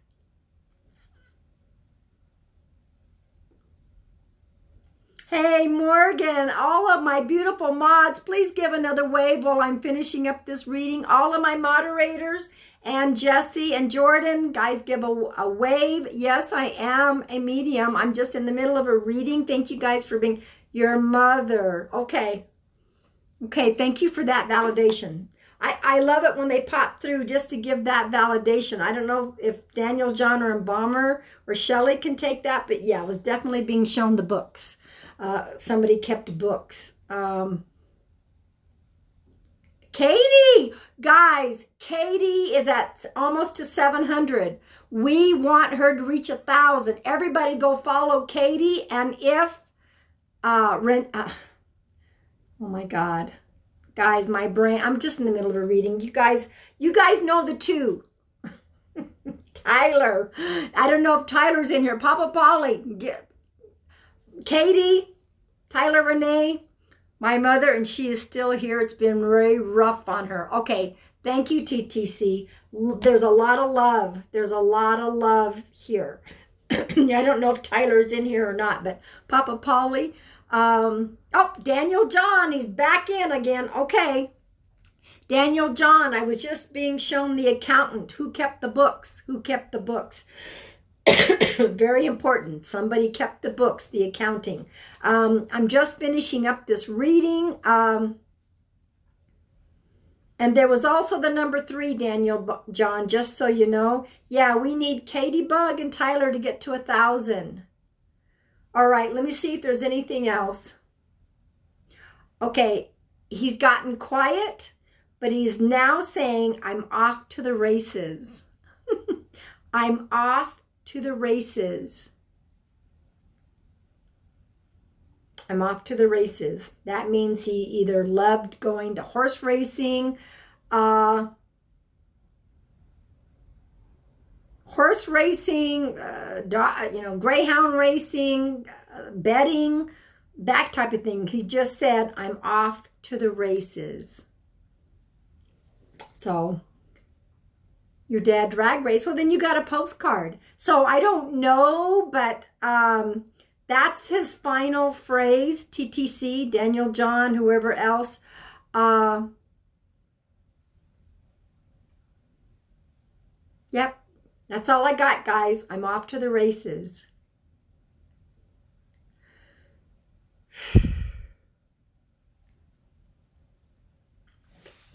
Hey, Morgan, all of my beautiful mods, please give another wave while I'm finishing up this reading. All of my moderators, and Jesse and Jordan, guys, give a wave. Yes, I am a medium. I'm just in the middle of a reading. Thank you guys for being your mother. Okay, thank you for that validation. I love it when they pop through just to give that validation. I don't know if Daniel, John, or Embalmer or Shelley can take that, but yeah, it was definitely being shown the books. Somebody kept books. Katie, guys, Katie is at almost to 700. We want her to reach 1,000. Everybody go follow Katie. And if, oh my God, guys, my brain, I'm just in the middle of a reading. You guys know the 2. Tyler, I don't know if Tyler's in here. Papa Polly, Katie, Tyler, Renee, my mother, and she is still here. It's been very rough on her. Okay, thank you, TTC. There's a lot of love. There's a lot of love here. I don't know if Tyler's in here or not, but Papa Polly. Oh, Daniel John, he's back in again. Okay. Daniel John, I was just being shown the accountant. Who kept the books? Who kept the books? Very important. Somebody kept the books, the accounting. I'm just finishing up this reading. And there was also the number 3, Daniel John, just so you know. Yeah, we need Katie Bug and Tyler to get to 1,000. All right, let me see if there's anything else. Okay, he's gotten quiet, but he's now saying, I'm off to the races. I'm off to the races. I'm off to the races. That means he either loved going to horse racing, greyhound racing, betting, that type of thing. He just said, I'm off to the races. So, your dad drag race. Well, then you got a postcard. So I don't know, but that's his final phrase. TTC, Daniel John, whoever else. Yep, that's all I got, guys. I'm off to the races.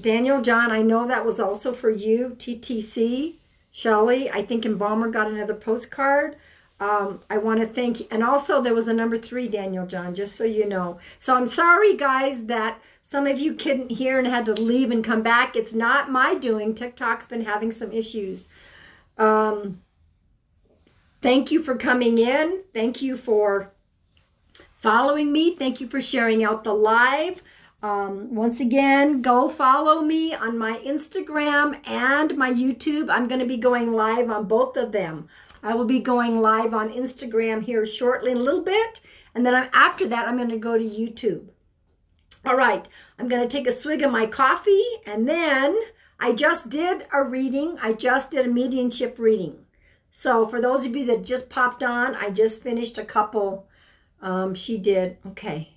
Daniel John, I know that was also for you. TTC, Shelley, I think Embalmer got another postcard. I want to thank you. And also there was a number 3, Daniel John, just so you know. So I'm sorry, guys, that some of you couldn't hear and had to leave and come back. It's not my doing. TikTok's been having some issues. Thank you for coming in. Thank you for following me. Thank you for sharing out the live. Once again, go follow me on my Instagram and my YouTube. I'm going to be going live on both of them. I will be going live on Instagram here shortly in a little bit. And then after that, I'm going to go to YouTube. All right. I'm going to take a swig of my coffee. And then I just did a reading. I just did a mediumship reading. So for those of you that just popped on, I just finished a couple. She did. Okay.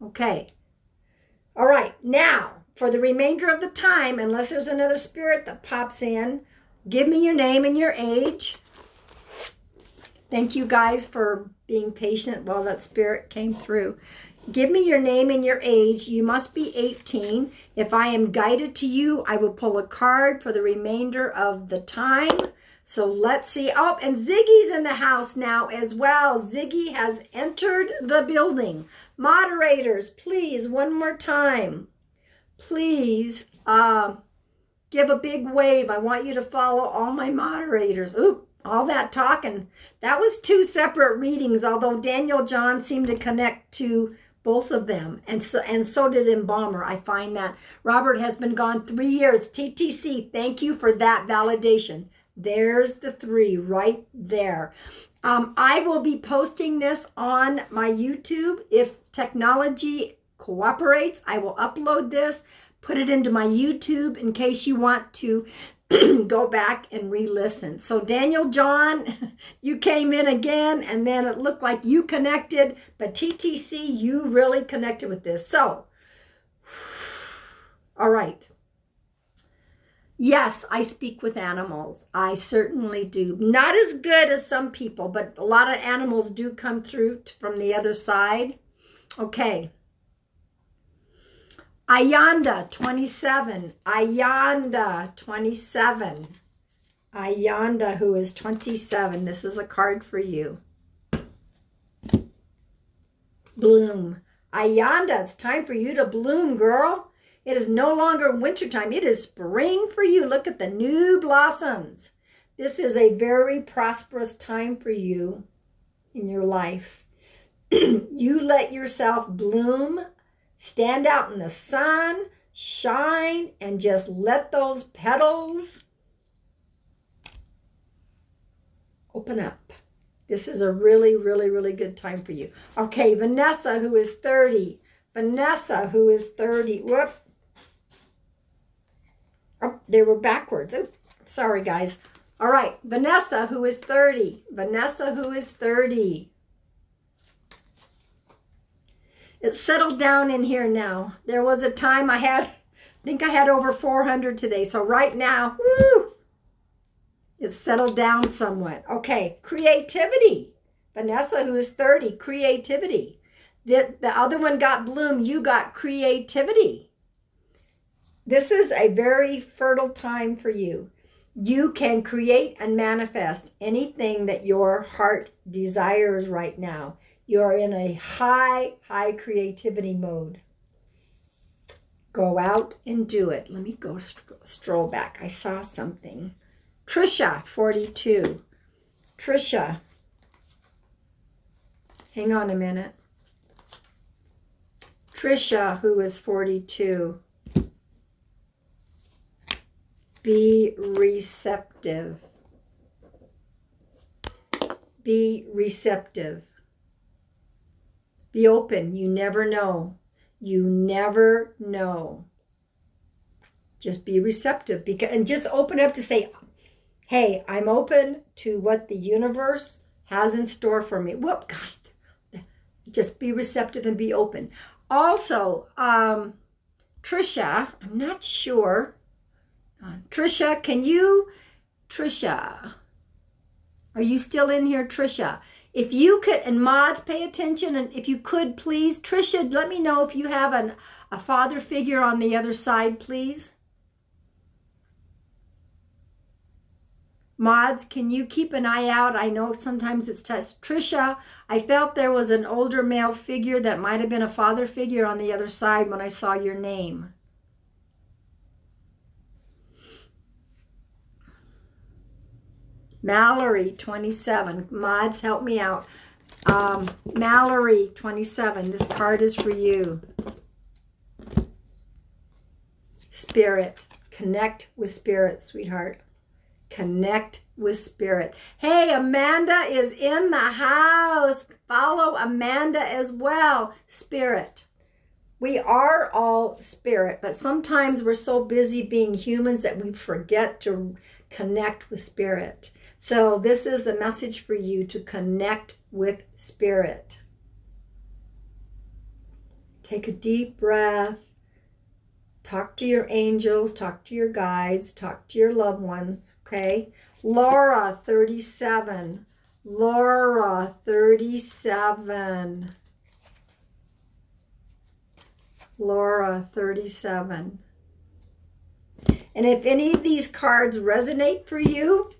Okay. All right, now, for the remainder of the time, unless there's another spirit that pops in, give me your name and your age. Thank you guys for being patient while that spirit came through. Give me your name and your age. You must be 18. If I am guided to you, I will pull a card for the remainder of the time. So let's see. Oh, and Ziggy's in the house now as well. Ziggy has entered the building. Moderators, please, one more time. Please give a big wave. I want you to follow all my moderators. Oop, all that talking. That was 2 separate readings, although Daniel John seemed to connect to both of them. And so did Embalmer. I find that. Robert has been gone 3 years. TTC, thank you for that validation. There's the 3 right there. I will be posting this on my YouTube. If technology cooperates, I will upload this, put it into my YouTube in case you want to go back and re-listen. So Daniel John, you came in again, and then it looked like you connected, but TTC, you really connected with this. So, all right. Yes, I speak with animals. I certainly do. Not as good as some people, but a lot of animals do come through from the other side. Okay. Ayanda, 27. Ayanda, 27. Ayanda, who is 27. This is a card for you. Bloom. Ayanda, it's time for you to bloom, girl. It is no longer wintertime. It is spring for you. Look at the new blossoms. This is a very prosperous time for you in your life. You let yourself bloom, stand out in the sun, shine, and just let those petals open up. This is a really, really, really good time for you. Okay, Vanessa, who is 30. Vanessa, who is 30. Whoop. Oh, they were backwards. Oh, sorry, guys. All right, Vanessa, who is 30. Vanessa, who is 30. It's settled down in here now. There was a time I think I had over 400 today. So right now, woo, it's settled down somewhat. Okay, creativity. Vanessa, who is 30, creativity. The other one got bloom. You got creativity. This is a very fertile time for you. You can create and manifest anything that your heart desires right now. You are in a high creativity mode. Go out and do it. Let me go stroll back. I saw something. Trisha, 42. Trisha. Hang on a minute. Trisha, who is 42. Be receptive. Be receptive. Be open. You never know. You never know. Just be receptive, and just open up to say, hey, I'm open to what the universe has in store for me. Whoop, gosh. Just be receptive and be open. Also, Trisha, I'm not sure. Trisha, are you still in here, Trisha? If you could, and mods, pay attention, and if you could, please, Trisha, let me know if you have a father figure on the other side, please. Mods, can you keep an eye out? I know sometimes it's test. Trisha, I felt there was an older male figure that might have been a father figure on the other side when I saw your name. Mallory, 27. Mods, help me out. Mallory, 27. This card is for you. Spirit. Connect with spirit, sweetheart. Connect with spirit. Hey, Amanda is in the house. Follow Amanda as well. Spirit. We are all spirit, but sometimes we're so busy being humans that we forget to connect with spirit. So this is the message for you, to connect with spirit. Take a deep breath. Talk to your angels, talk to your guides, talk to your loved ones, okay? Laura, 37. Laura, 37. Laura, 37. And if any of these cards resonate for you,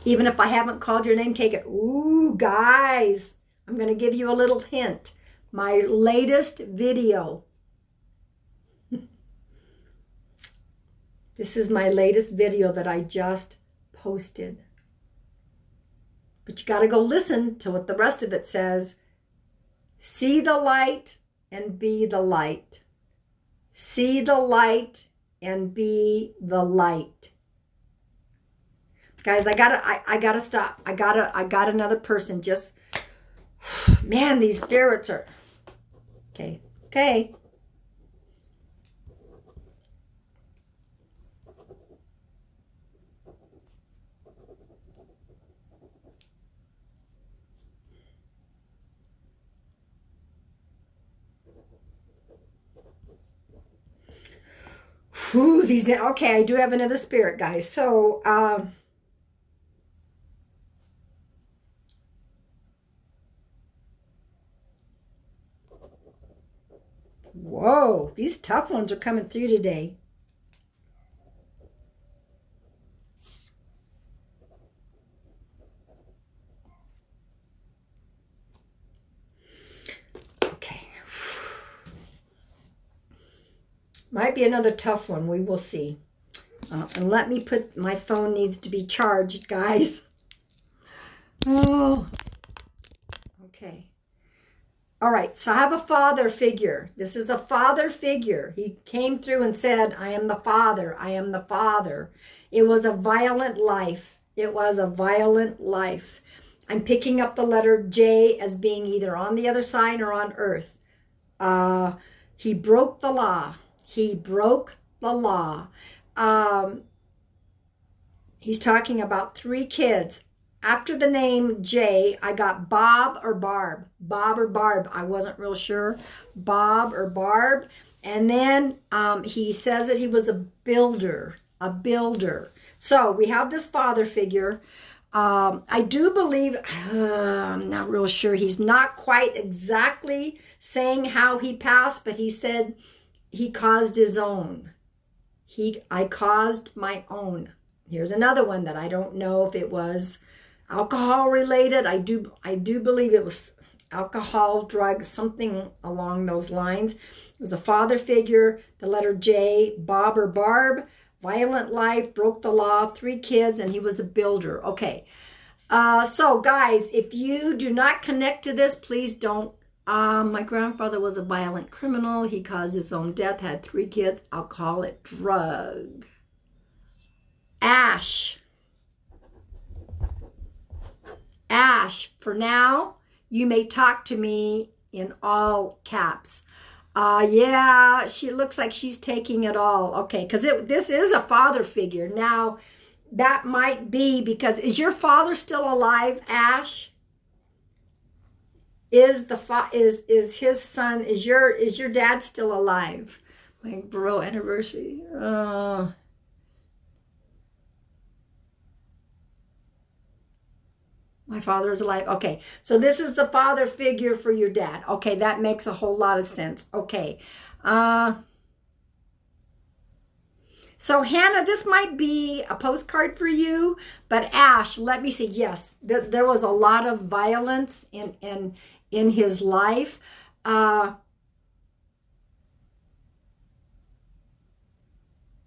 even if I haven't called your name, take it. Ooh, guys, I'm going to give you a little hint. My latest video. This is my latest video that I just posted. But you got to go listen to what the rest of it says. See the light and be the light. See the light and be the light. Guys, I gotta stop. I got another person. Just, man, these spirits are, okay. Whew, okay, I do have another spirit, guys. So, whoa, these tough ones are coming through today. Okay. Might be another tough one. We will see. And let me put, my phone needs to be charged, guys. Oh, okay. All right, so I have a father figure. This is a father figure. He came through and said, I am the father. I am the father. It was a violent life. It was a violent life. I'm picking up the letter J as being either on the other side or on earth. He broke the law. He broke the law. He's talking about 3 kids. After the name J, I got Bob or Barb. Bob or Barb. I wasn't real sure. Bob or Barb. And then he says that he was a builder. A builder. So we have this father figure. I do believe, I'm not real sure. He's not quite exactly saying how he passed, but he said he caused his own. I caused my own. Here's another one that I don't know if it was alcohol related. I do believe it was alcohol, drugs, something along those lines. It was a father figure, the letter J, Bob or Barb, violent life, broke the law, 3 kids, and he was a builder. Okay. So guys, if you do not connect to this, please don't. My grandfather was a violent criminal. He caused his own death, had 3 kids. I'll call it drug. Ash. Ash, for now, you may talk to me in all caps. Yeah, she looks like she's taking it all. Okay, because this is a father figure. Now, that might be because, is your father still alive, Ash? Is his son, is your dad still alive? My bro anniversary. My father is alive. Okay, so this is the father figure for your dad. Okay, that makes a whole lot of sense. Okay. So Hannah, this might be a postcard for you, but Ash, let me see. Yes, there was a lot of violence in his life.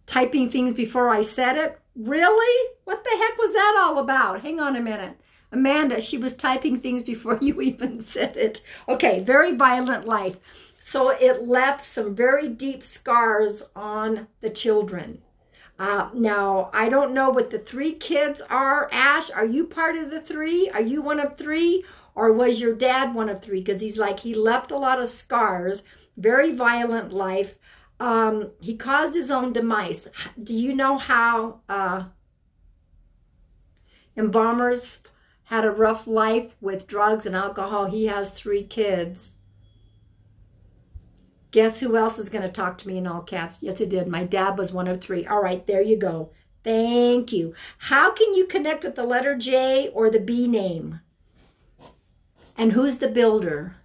Typing things before I said it. Really? What the heck was that all about? Hang on a minute. Amanda, she was typing things before you even said it. Okay, very violent life. So it left some very deep scars on the children. Now, I don't know what the 3 kids are. Ash, are you part of the 3? Are you one of 3? Or was your dad one of 3? Because he's like, he left a lot of scars, very violent life. He caused his own demise. Do you know how Embalmers had a rough life with drugs and alcohol? He has 3 kids. Guess who else is going to talk to me in all caps? Yes, it did. My dad was one of 3. All right, there you go. Thank you. How can you connect with the letter J or the B name? And who's the builder?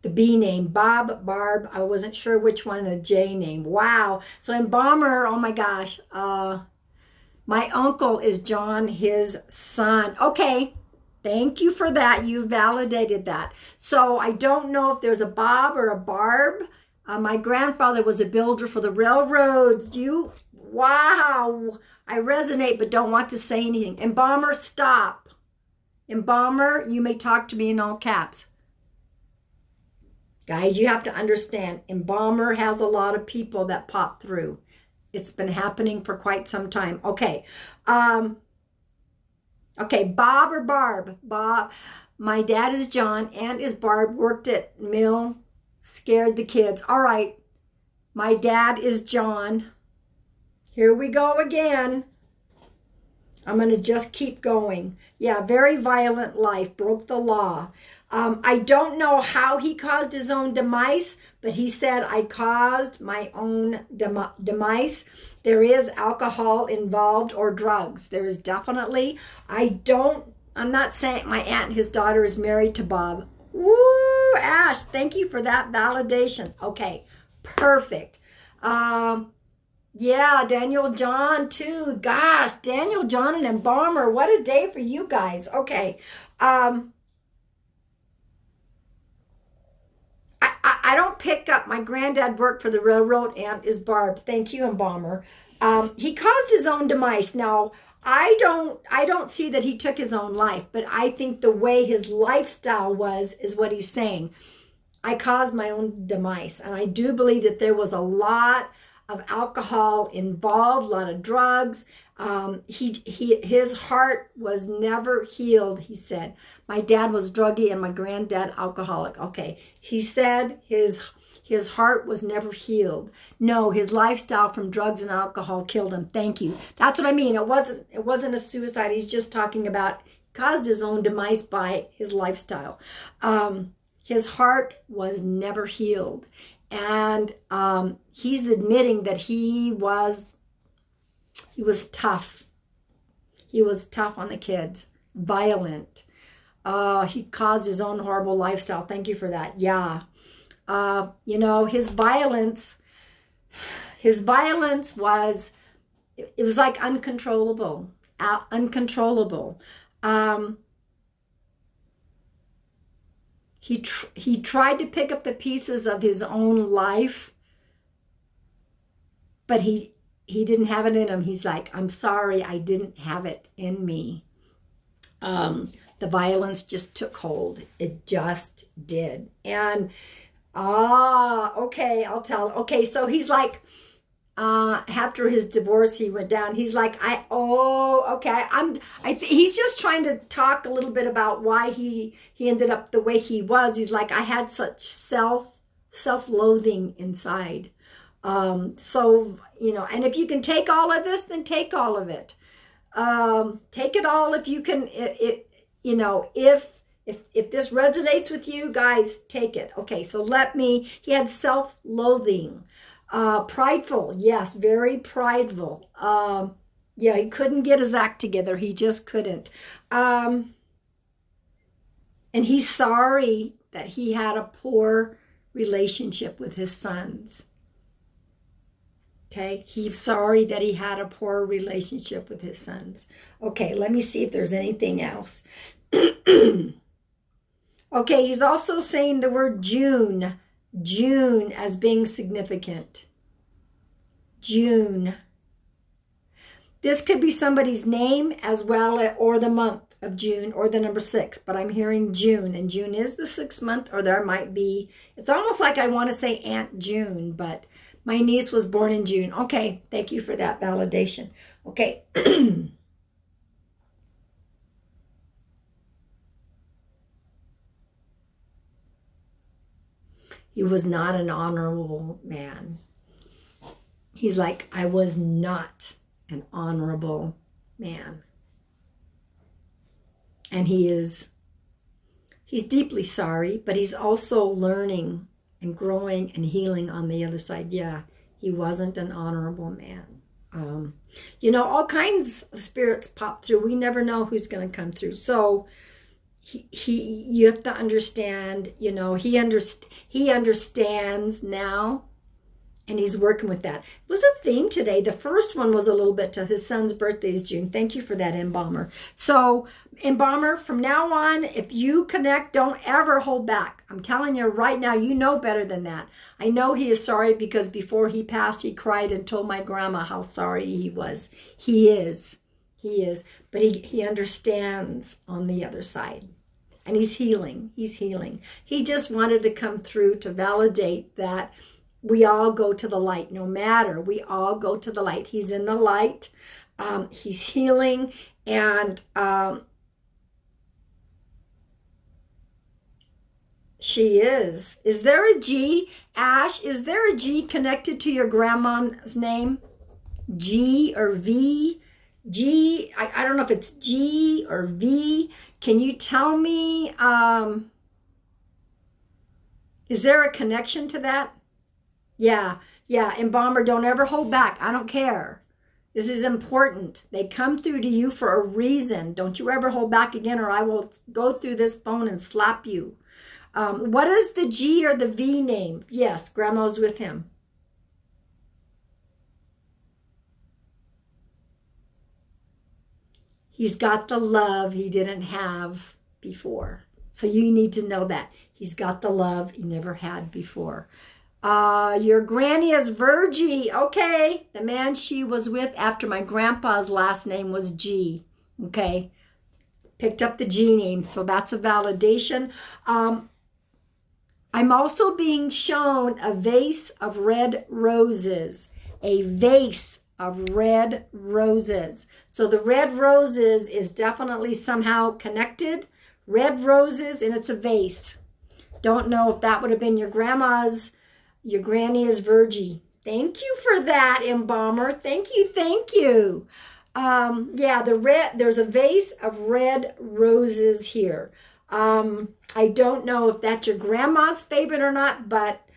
The B name, Bob, Barb. I wasn't sure which one, the J name. Wow. So Embalmer, oh my gosh. My uncle is John, his son. Okay. Thank you for that. You validated that. So I don't know if there's a Bob or a Barb. My grandfather was a builder for the railroads. Wow. I resonate, but don't want to say anything. Embalmer, stop. Embalmer, you may talk to me in all caps. Guys, you have to understand, Embalmer has a lot of people that pop through. It's been happening for quite some time. Okay. Okay, Bob or Barb? Bob. My dad is John, and is Barb, worked at mill, scared the kids. All right. My dad is John. Here we go again. I'm going to just keep going. Yeah, very violent life, broke the law. I don't know how he caused his own demise, but he said, I caused my own demise. There is alcohol involved or drugs. There is definitely. I'm not saying my aunt and his daughter is married to Bob. Woo, Ash, thank you for that validation. Okay, perfect. Yeah, Daniel John too. Gosh, Daniel John and Embalmer. What a day for you guys. Okay. I don't pick up. My granddad worked for the railroad and is Barb. Thank you, Embalmer. He caused his own demise. Now, I don't see that he took his own life, but I think the way his lifestyle was is what he's saying. I caused my own demise. And I do believe that there was a lot of alcohol involved, a lot of drugs. His heart was never healed, he said. My dad was druggy and my granddad alcoholic. Okay, he said his heart was never healed. No, his lifestyle from drugs and alcohol killed him. Thank you. That's what I mean. It wasn't a suicide. He's just talking about caused his own demise by his lifestyle. His heart was never healed. And he's admitting that he was tough. He was tough on the kids, violent. He caused his own horrible lifestyle. Thank you for that. Yeah. His violence was, it was like uncontrollable. He tried to pick up the pieces of his own life, but he didn't have it in him. He's like, I'm sorry, I didn't have it in me. The violence just took hold. It just did. And, okay, I'll tell. Okay, so he's like, after his divorce, he went down. He's like, he's just trying to talk a little bit about why he ended up the way he was. He's like, I had such self-loathing inside. And if you can take all of this, then take all of it. Take it all if you can. If this resonates with you, guys, take it. Okay, so he had self-loathing. Prideful. Yes, very prideful. Yeah, he couldn't get his act together. He just couldn't. And he's sorry that he had a poor relationship with his sons. Okay, he's sorry that he had a poor relationship with his sons. Okay, let me see if there's anything else. Okay, he's also saying the word June. June as being significant. June. This could be somebody's name as well, or the month of June, or the number 6, but I'm hearing June, and June is the 6th month, or there might be, it's almost like I want to say Aunt June, but my niece was born in June. Okay, thank you for that validation. Okay. He was not an honorable man. He's like, I was not an honorable man. And he's deeply sorry, but he's also learning and growing and healing on the other side. Yeah, he wasn't an honorable man. All kinds of spirits pop through. We never know who's going to come through. So you have to understand, he understands now, and he's working with that. It was a theme today. The first one was a little bit to his son's birthday is June. Thank you for that, Embalmer. So, Embalmer, from now on, if you connect, don't ever hold back. I'm telling you right now, you know better than that. I know he is sorry because before he passed, he cried and told my grandma how sorry he was. He is. But he understands on the other side. And he's healing. He just wanted to come through to validate that we all go to the light. No matter, we all go to the light. He's in the light. He's healing. And she is. Is there a G? Ash, is there a G connected to your grandma's name? G or V? G, I don't know if it's G or V. Can you tell me, is there a connection to that? Yeah, Embalmer, don't ever hold back. I don't care. This is important. They come through to you for a reason. Don't you ever hold back again, or I will go through this phone and slap you. What is the G or the V name? Yes, Grandma's with him. He's got the love he didn't have before. So you need to know that. He's got the love he never had before. Your granny is Virgie. Okay. The man she was with after my grandpa's last name was G. Okay. Picked up the G name. So that's a validation. I'm also being shown a vase of red roses. A vase of red roses. So the red roses is definitely somehow connected. Red roses, and it's a vase. Don't know if that would have been your grandma's. Your granny is Virgie. Thank you for that, Embalmer. Thank you. Yeah, there's a vase of red roses here. I don't know if that's your grandma's favorite or not, but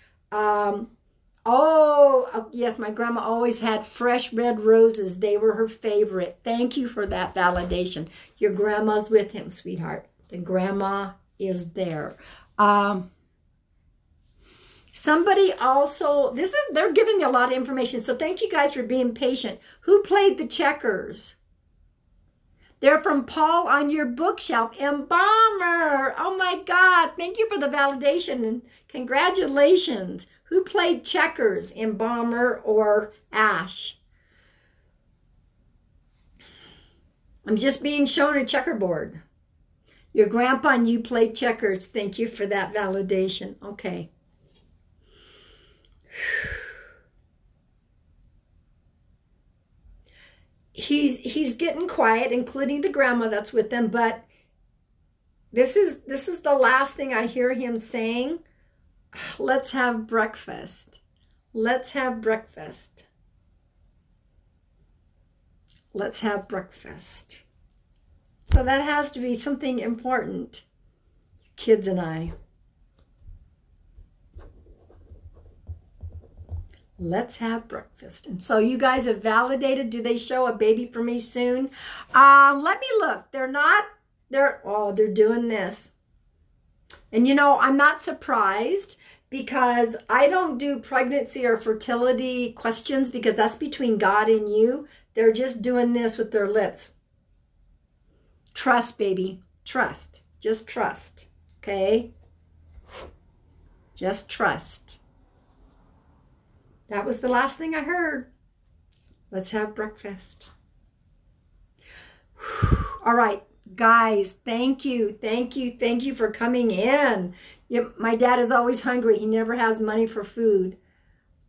oh, yes, my grandma always had fresh red roses. They were her favorite. Thank you for that validation. Your grandma's with him, sweetheart. The grandma is there. Somebody also, they're giving me a lot of information, so thank you guys for being patient. Who played the checkers? They're from Paul on your bookshelf. Embalmer. Oh my God. Thank you for the validation and congratulations. Who played checkers, Embalmer or Ash? I'm just being shown a checkerboard. Your grandpa and you played checkers. Thank you for that validation. Okay. He's getting quiet, including the grandma that's with them, but this is the last thing I hear him saying. Let's have breakfast. Let's have breakfast. Let's have breakfast. So that has to be something important. Kids and I. Let's have breakfast. And so you guys have validated. Do they show a baby for me soon? Let me look. They're not. They're doing this. And you know, I'm not surprised because I don't do pregnancy or fertility questions because that's between God and you. They're just doing this with their lips. Trust, baby. Trust. Just trust. Okay? Just trust. That was the last thing I heard. Let's have breakfast. All right, guys, thank you. Thank you. Thank you for coming in. My dad is always hungry. He never has money for food.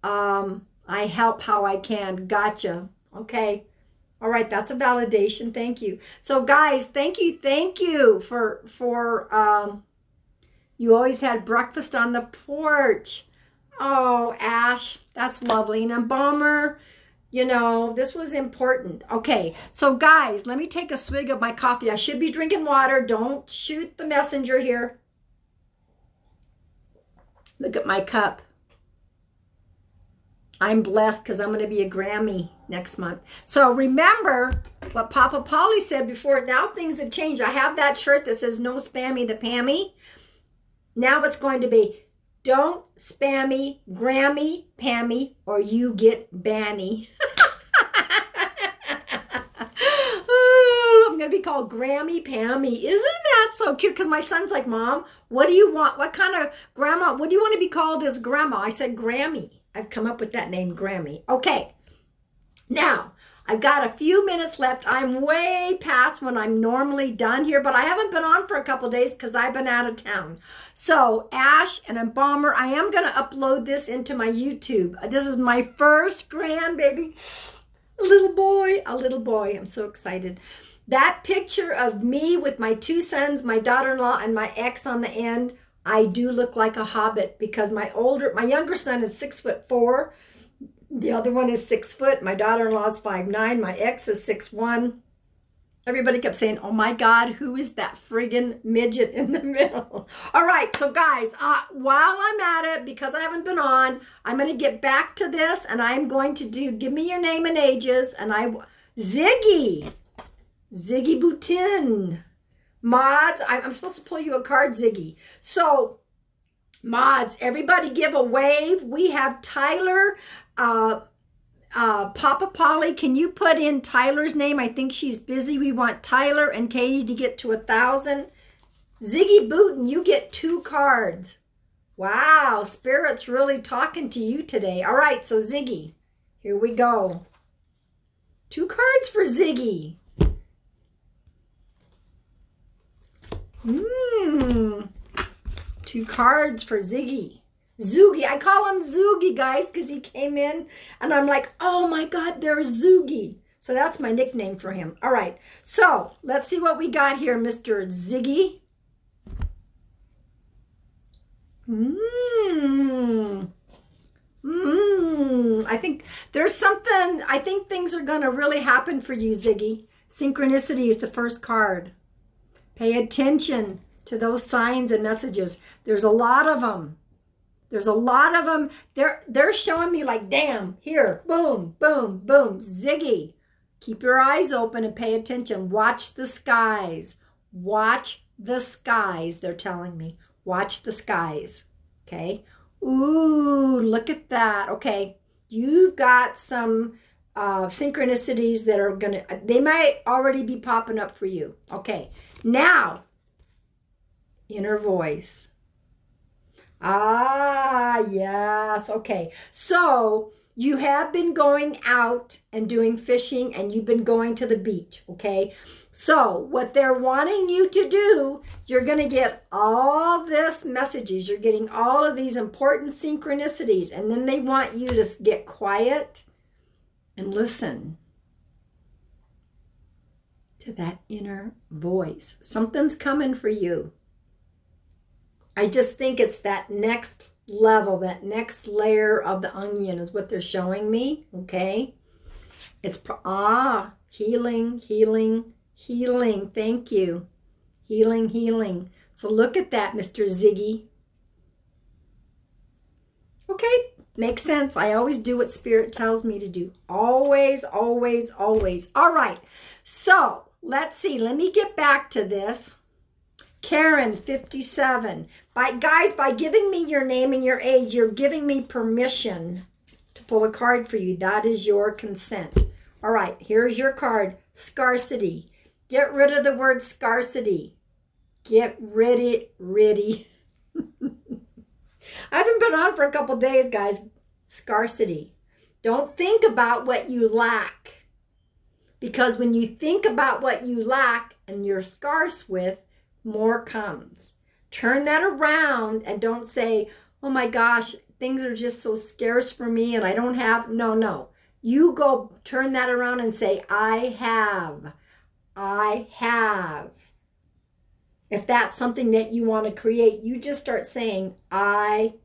I help how I can. Gotcha. Okay. All right, that's a validation. Thank you. So guys, thank you for you always had breakfast on the porch. Oh, Ash, that's lovely. And Embalmer, you know, this was important. Okay, so guys, let me take a swig of my coffee. I should be drinking water. Don't shoot the messenger here. Look at my cup. I'm blessed because I'm going to be a Grammy next month. So remember what Papa Polly said before. Now things have changed. I have that shirt that says no spammy the Pammy. Now it's going to be don't spammy Grammy Pammy or you get banny. Ooh, I'm going to be called Grammy Pammy. Isn't that so cute? Because my son's like, Mom, what do you want? What kind of grandma? What do you want to be called as grandma? I said Grammy. I've come up with that name, Grammy. Okay. Now, I've got a few minutes left. I'm way past when I'm normally done here, but I haven't been on for a couple days because I've been out of town. So, Ash and Embalmer, I am going to upload this into my YouTube. This is my first grandbaby. A little boy. I'm so excited. That picture of me with my two sons, my daughter-in-law, and my ex on the end, I do look like a hobbit because my younger son is 6'4". The other one is 6 foot. My daughter-in-law is 5'9". My ex is 6'1". Everybody kept saying, oh my God, who is that friggin' midget in the middle? All right, so guys, while I'm at it, because I haven't been on, I'm going to get back to this and I'm going to give me your name and ages. And Ziggy Boutin. Mods, I'm supposed to pull you a card, Ziggy. So, mods, everybody give a wave. We have Tyler, Papa Polly. Can you put in Tyler's name? I think she's busy. We want Tyler and Katie to get to 1,000. Ziggy Boutin, you get 2 cards. Wow, Spirit's really talking to you today. All right, so Ziggy, here we go. 2 cards for Ziggy. 2 cards for Ziggy. Zoogie. I call him Zoogie, guys, because he came in and I'm like, oh my God, there's Zoogie. So that's my nickname for him. All right. So let's see what we got here, Mr. Ziggy. I think there's something, I think things are going to really happen for you, Ziggy. Synchronicity is the first card. Pay attention to those signs and messages. There's a lot of them. There's a lot of them. They're showing me like, damn, here, boom, boom, boom. Ziggy, keep your eyes open and pay attention. Watch the skies. Watch the skies, they're telling me. Watch the skies, okay? Ooh, look at that. Okay, you've got some synchronicities that are they might already be popping up for you. Okay, now, inner voice. Ah, yes. Okay. So you have been going out and doing fishing and you've been going to the beach. Okay. So what they're wanting you to do, you're going to get all this messages. You're getting all of these important synchronicities. And then they want you to get quiet and listen to that inner voice. Something's coming for you. I just think it's that next level, that next layer of the onion is what they're showing me, okay? It's, healing, healing, healing. Thank you. Healing, healing. So look at that, Mr. Ziggy. Okay, Makes sense. I always do what Spirit tells me to do. Always, always, always. All right. So let's see. Let me get back to this. Karen, 57. Guys, by giving me your name and your age, you're giving me permission to pull a card for you. That is your consent. All right. Here's your card. Scarcity. Get rid of the word scarcity. Get rid of it. I haven't been on for a couple days, guys. Scarcity. Don't think about what you lack. Because when you think about what you lack and you're scarce with, more comes. Turn that around and don't say, oh my gosh, things are just so scarce for me and I don't have. No. You go turn that around and say, I have. I have. If that's something that you want to create, you just start saying, I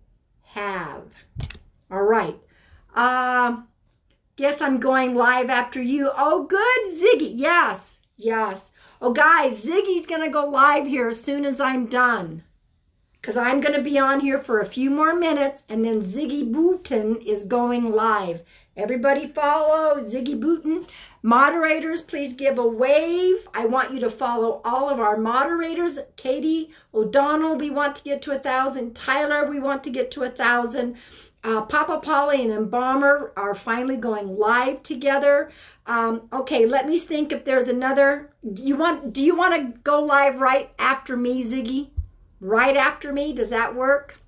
have. All right. Guess I'm going live after you. Oh, good, Ziggy. Yes. Oh, guys, Ziggy's going to go live here as soon as I'm done. Because I'm going to be on here for a few more minutes, and then Ziggy Booten is going live. Everybody follow Ziggy Booten. Moderators, please give a wave. I want you to follow all of our moderators. Katie O'Donnell, we want to get to 1,000. Tyler, we want to get to 1,000. Papa Polly and Embalmer are finally going live together. Okay, let me think if there's another. Do you want to go live right after me, Ziggy? Right after me? Does that work?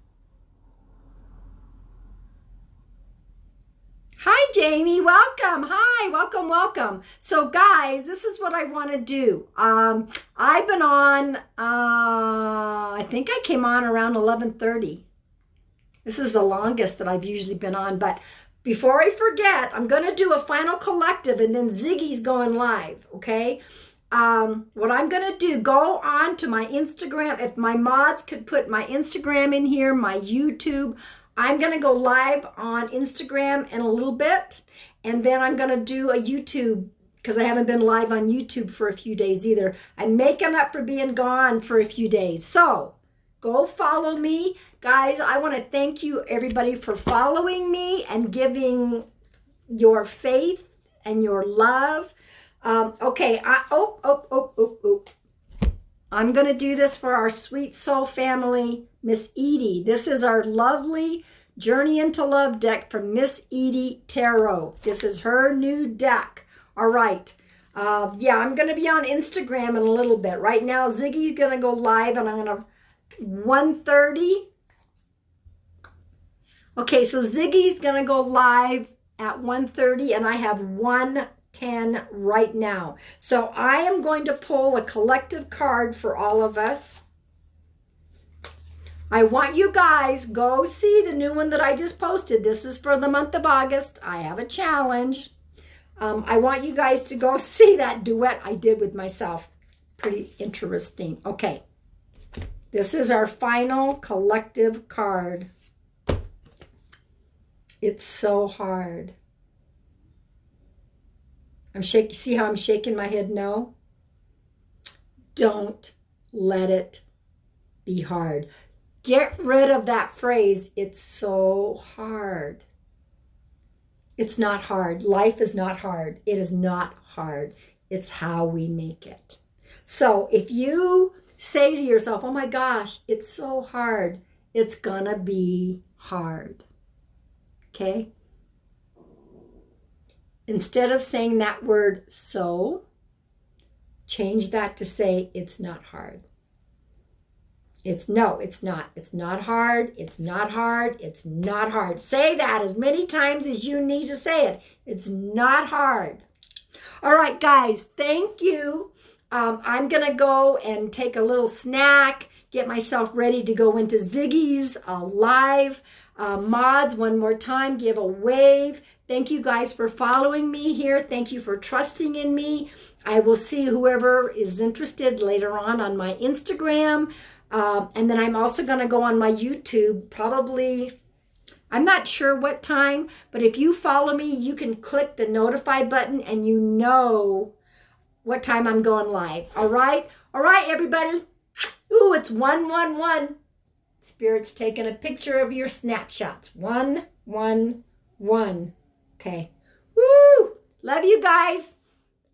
Hi, Jamie. Welcome. Hi. Welcome. So, guys, this is what I want to do. I've been on, I think I came on around 11:30. This is the longest that I've usually been on. But before I forget, I'm going to do a final collective, and then Ziggy's going live, okay? What I'm going to do, go on to my Instagram. If my mods could put my Instagram in here, my YouTube, I'm going to go live on Instagram in a little bit, and then I'm going to do a YouTube because I haven't been live on YouTube for a few days either. I'm making up for being gone for a few days. So go follow me. Guys, I want to thank you, everybody, for following me and giving your faith and your love. Okay, I'm going to do this for our sweet soul family, Miss Edie. This is our lovely Journey into Love deck from Miss Edie Tarot. This is her new deck. All right. Yeah, I'm going to be on Instagram in a little bit. Right now, Ziggy's going to go live, and I'm going to 1:30. Okay, so Ziggy's going to go live at 1:30, and I have 1:10 right now. So I am going to pull a collective card for all of us. I want you guys, go see the new one that I just posted. This is for the month of August. I have a challenge. I want you guys to go see that duet I did with myself. Pretty interesting. Okay. This is our final collective card. It's so hard. I'm shaking. See how I'm shaking my head no? Don't let it be hard. Get rid of that phrase, it's so hard. It's not hard. Life is not hard. It is not hard. It's how we make it. So if you say to yourself, oh my gosh, it's so hard, it's gonna be hard. Okay? Instead of saying that word so, change that to say it's not hard. It's not. It's not hard. It's not hard. It's not hard. Say that as many times as you need to say it. It's not hard. All right, guys, thank you. I'm going to go and take a little snack, get myself ready to go into Ziggy's live. Mods, one more time, give a wave. Thank you guys for following me here. Thank you for trusting in me. I will see whoever is interested later on my Instagram. And then I'm also going to go on my YouTube, probably, I'm not sure what time, but if you follow me, you can click the notify button and you know what time I'm going live. All right? All right, everybody. Ooh, it's 111. Spirit's taking a picture of your snapshots. 1 1, 1. Okay. Woo! Love you guys.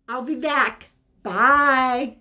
I'll be back. Bye.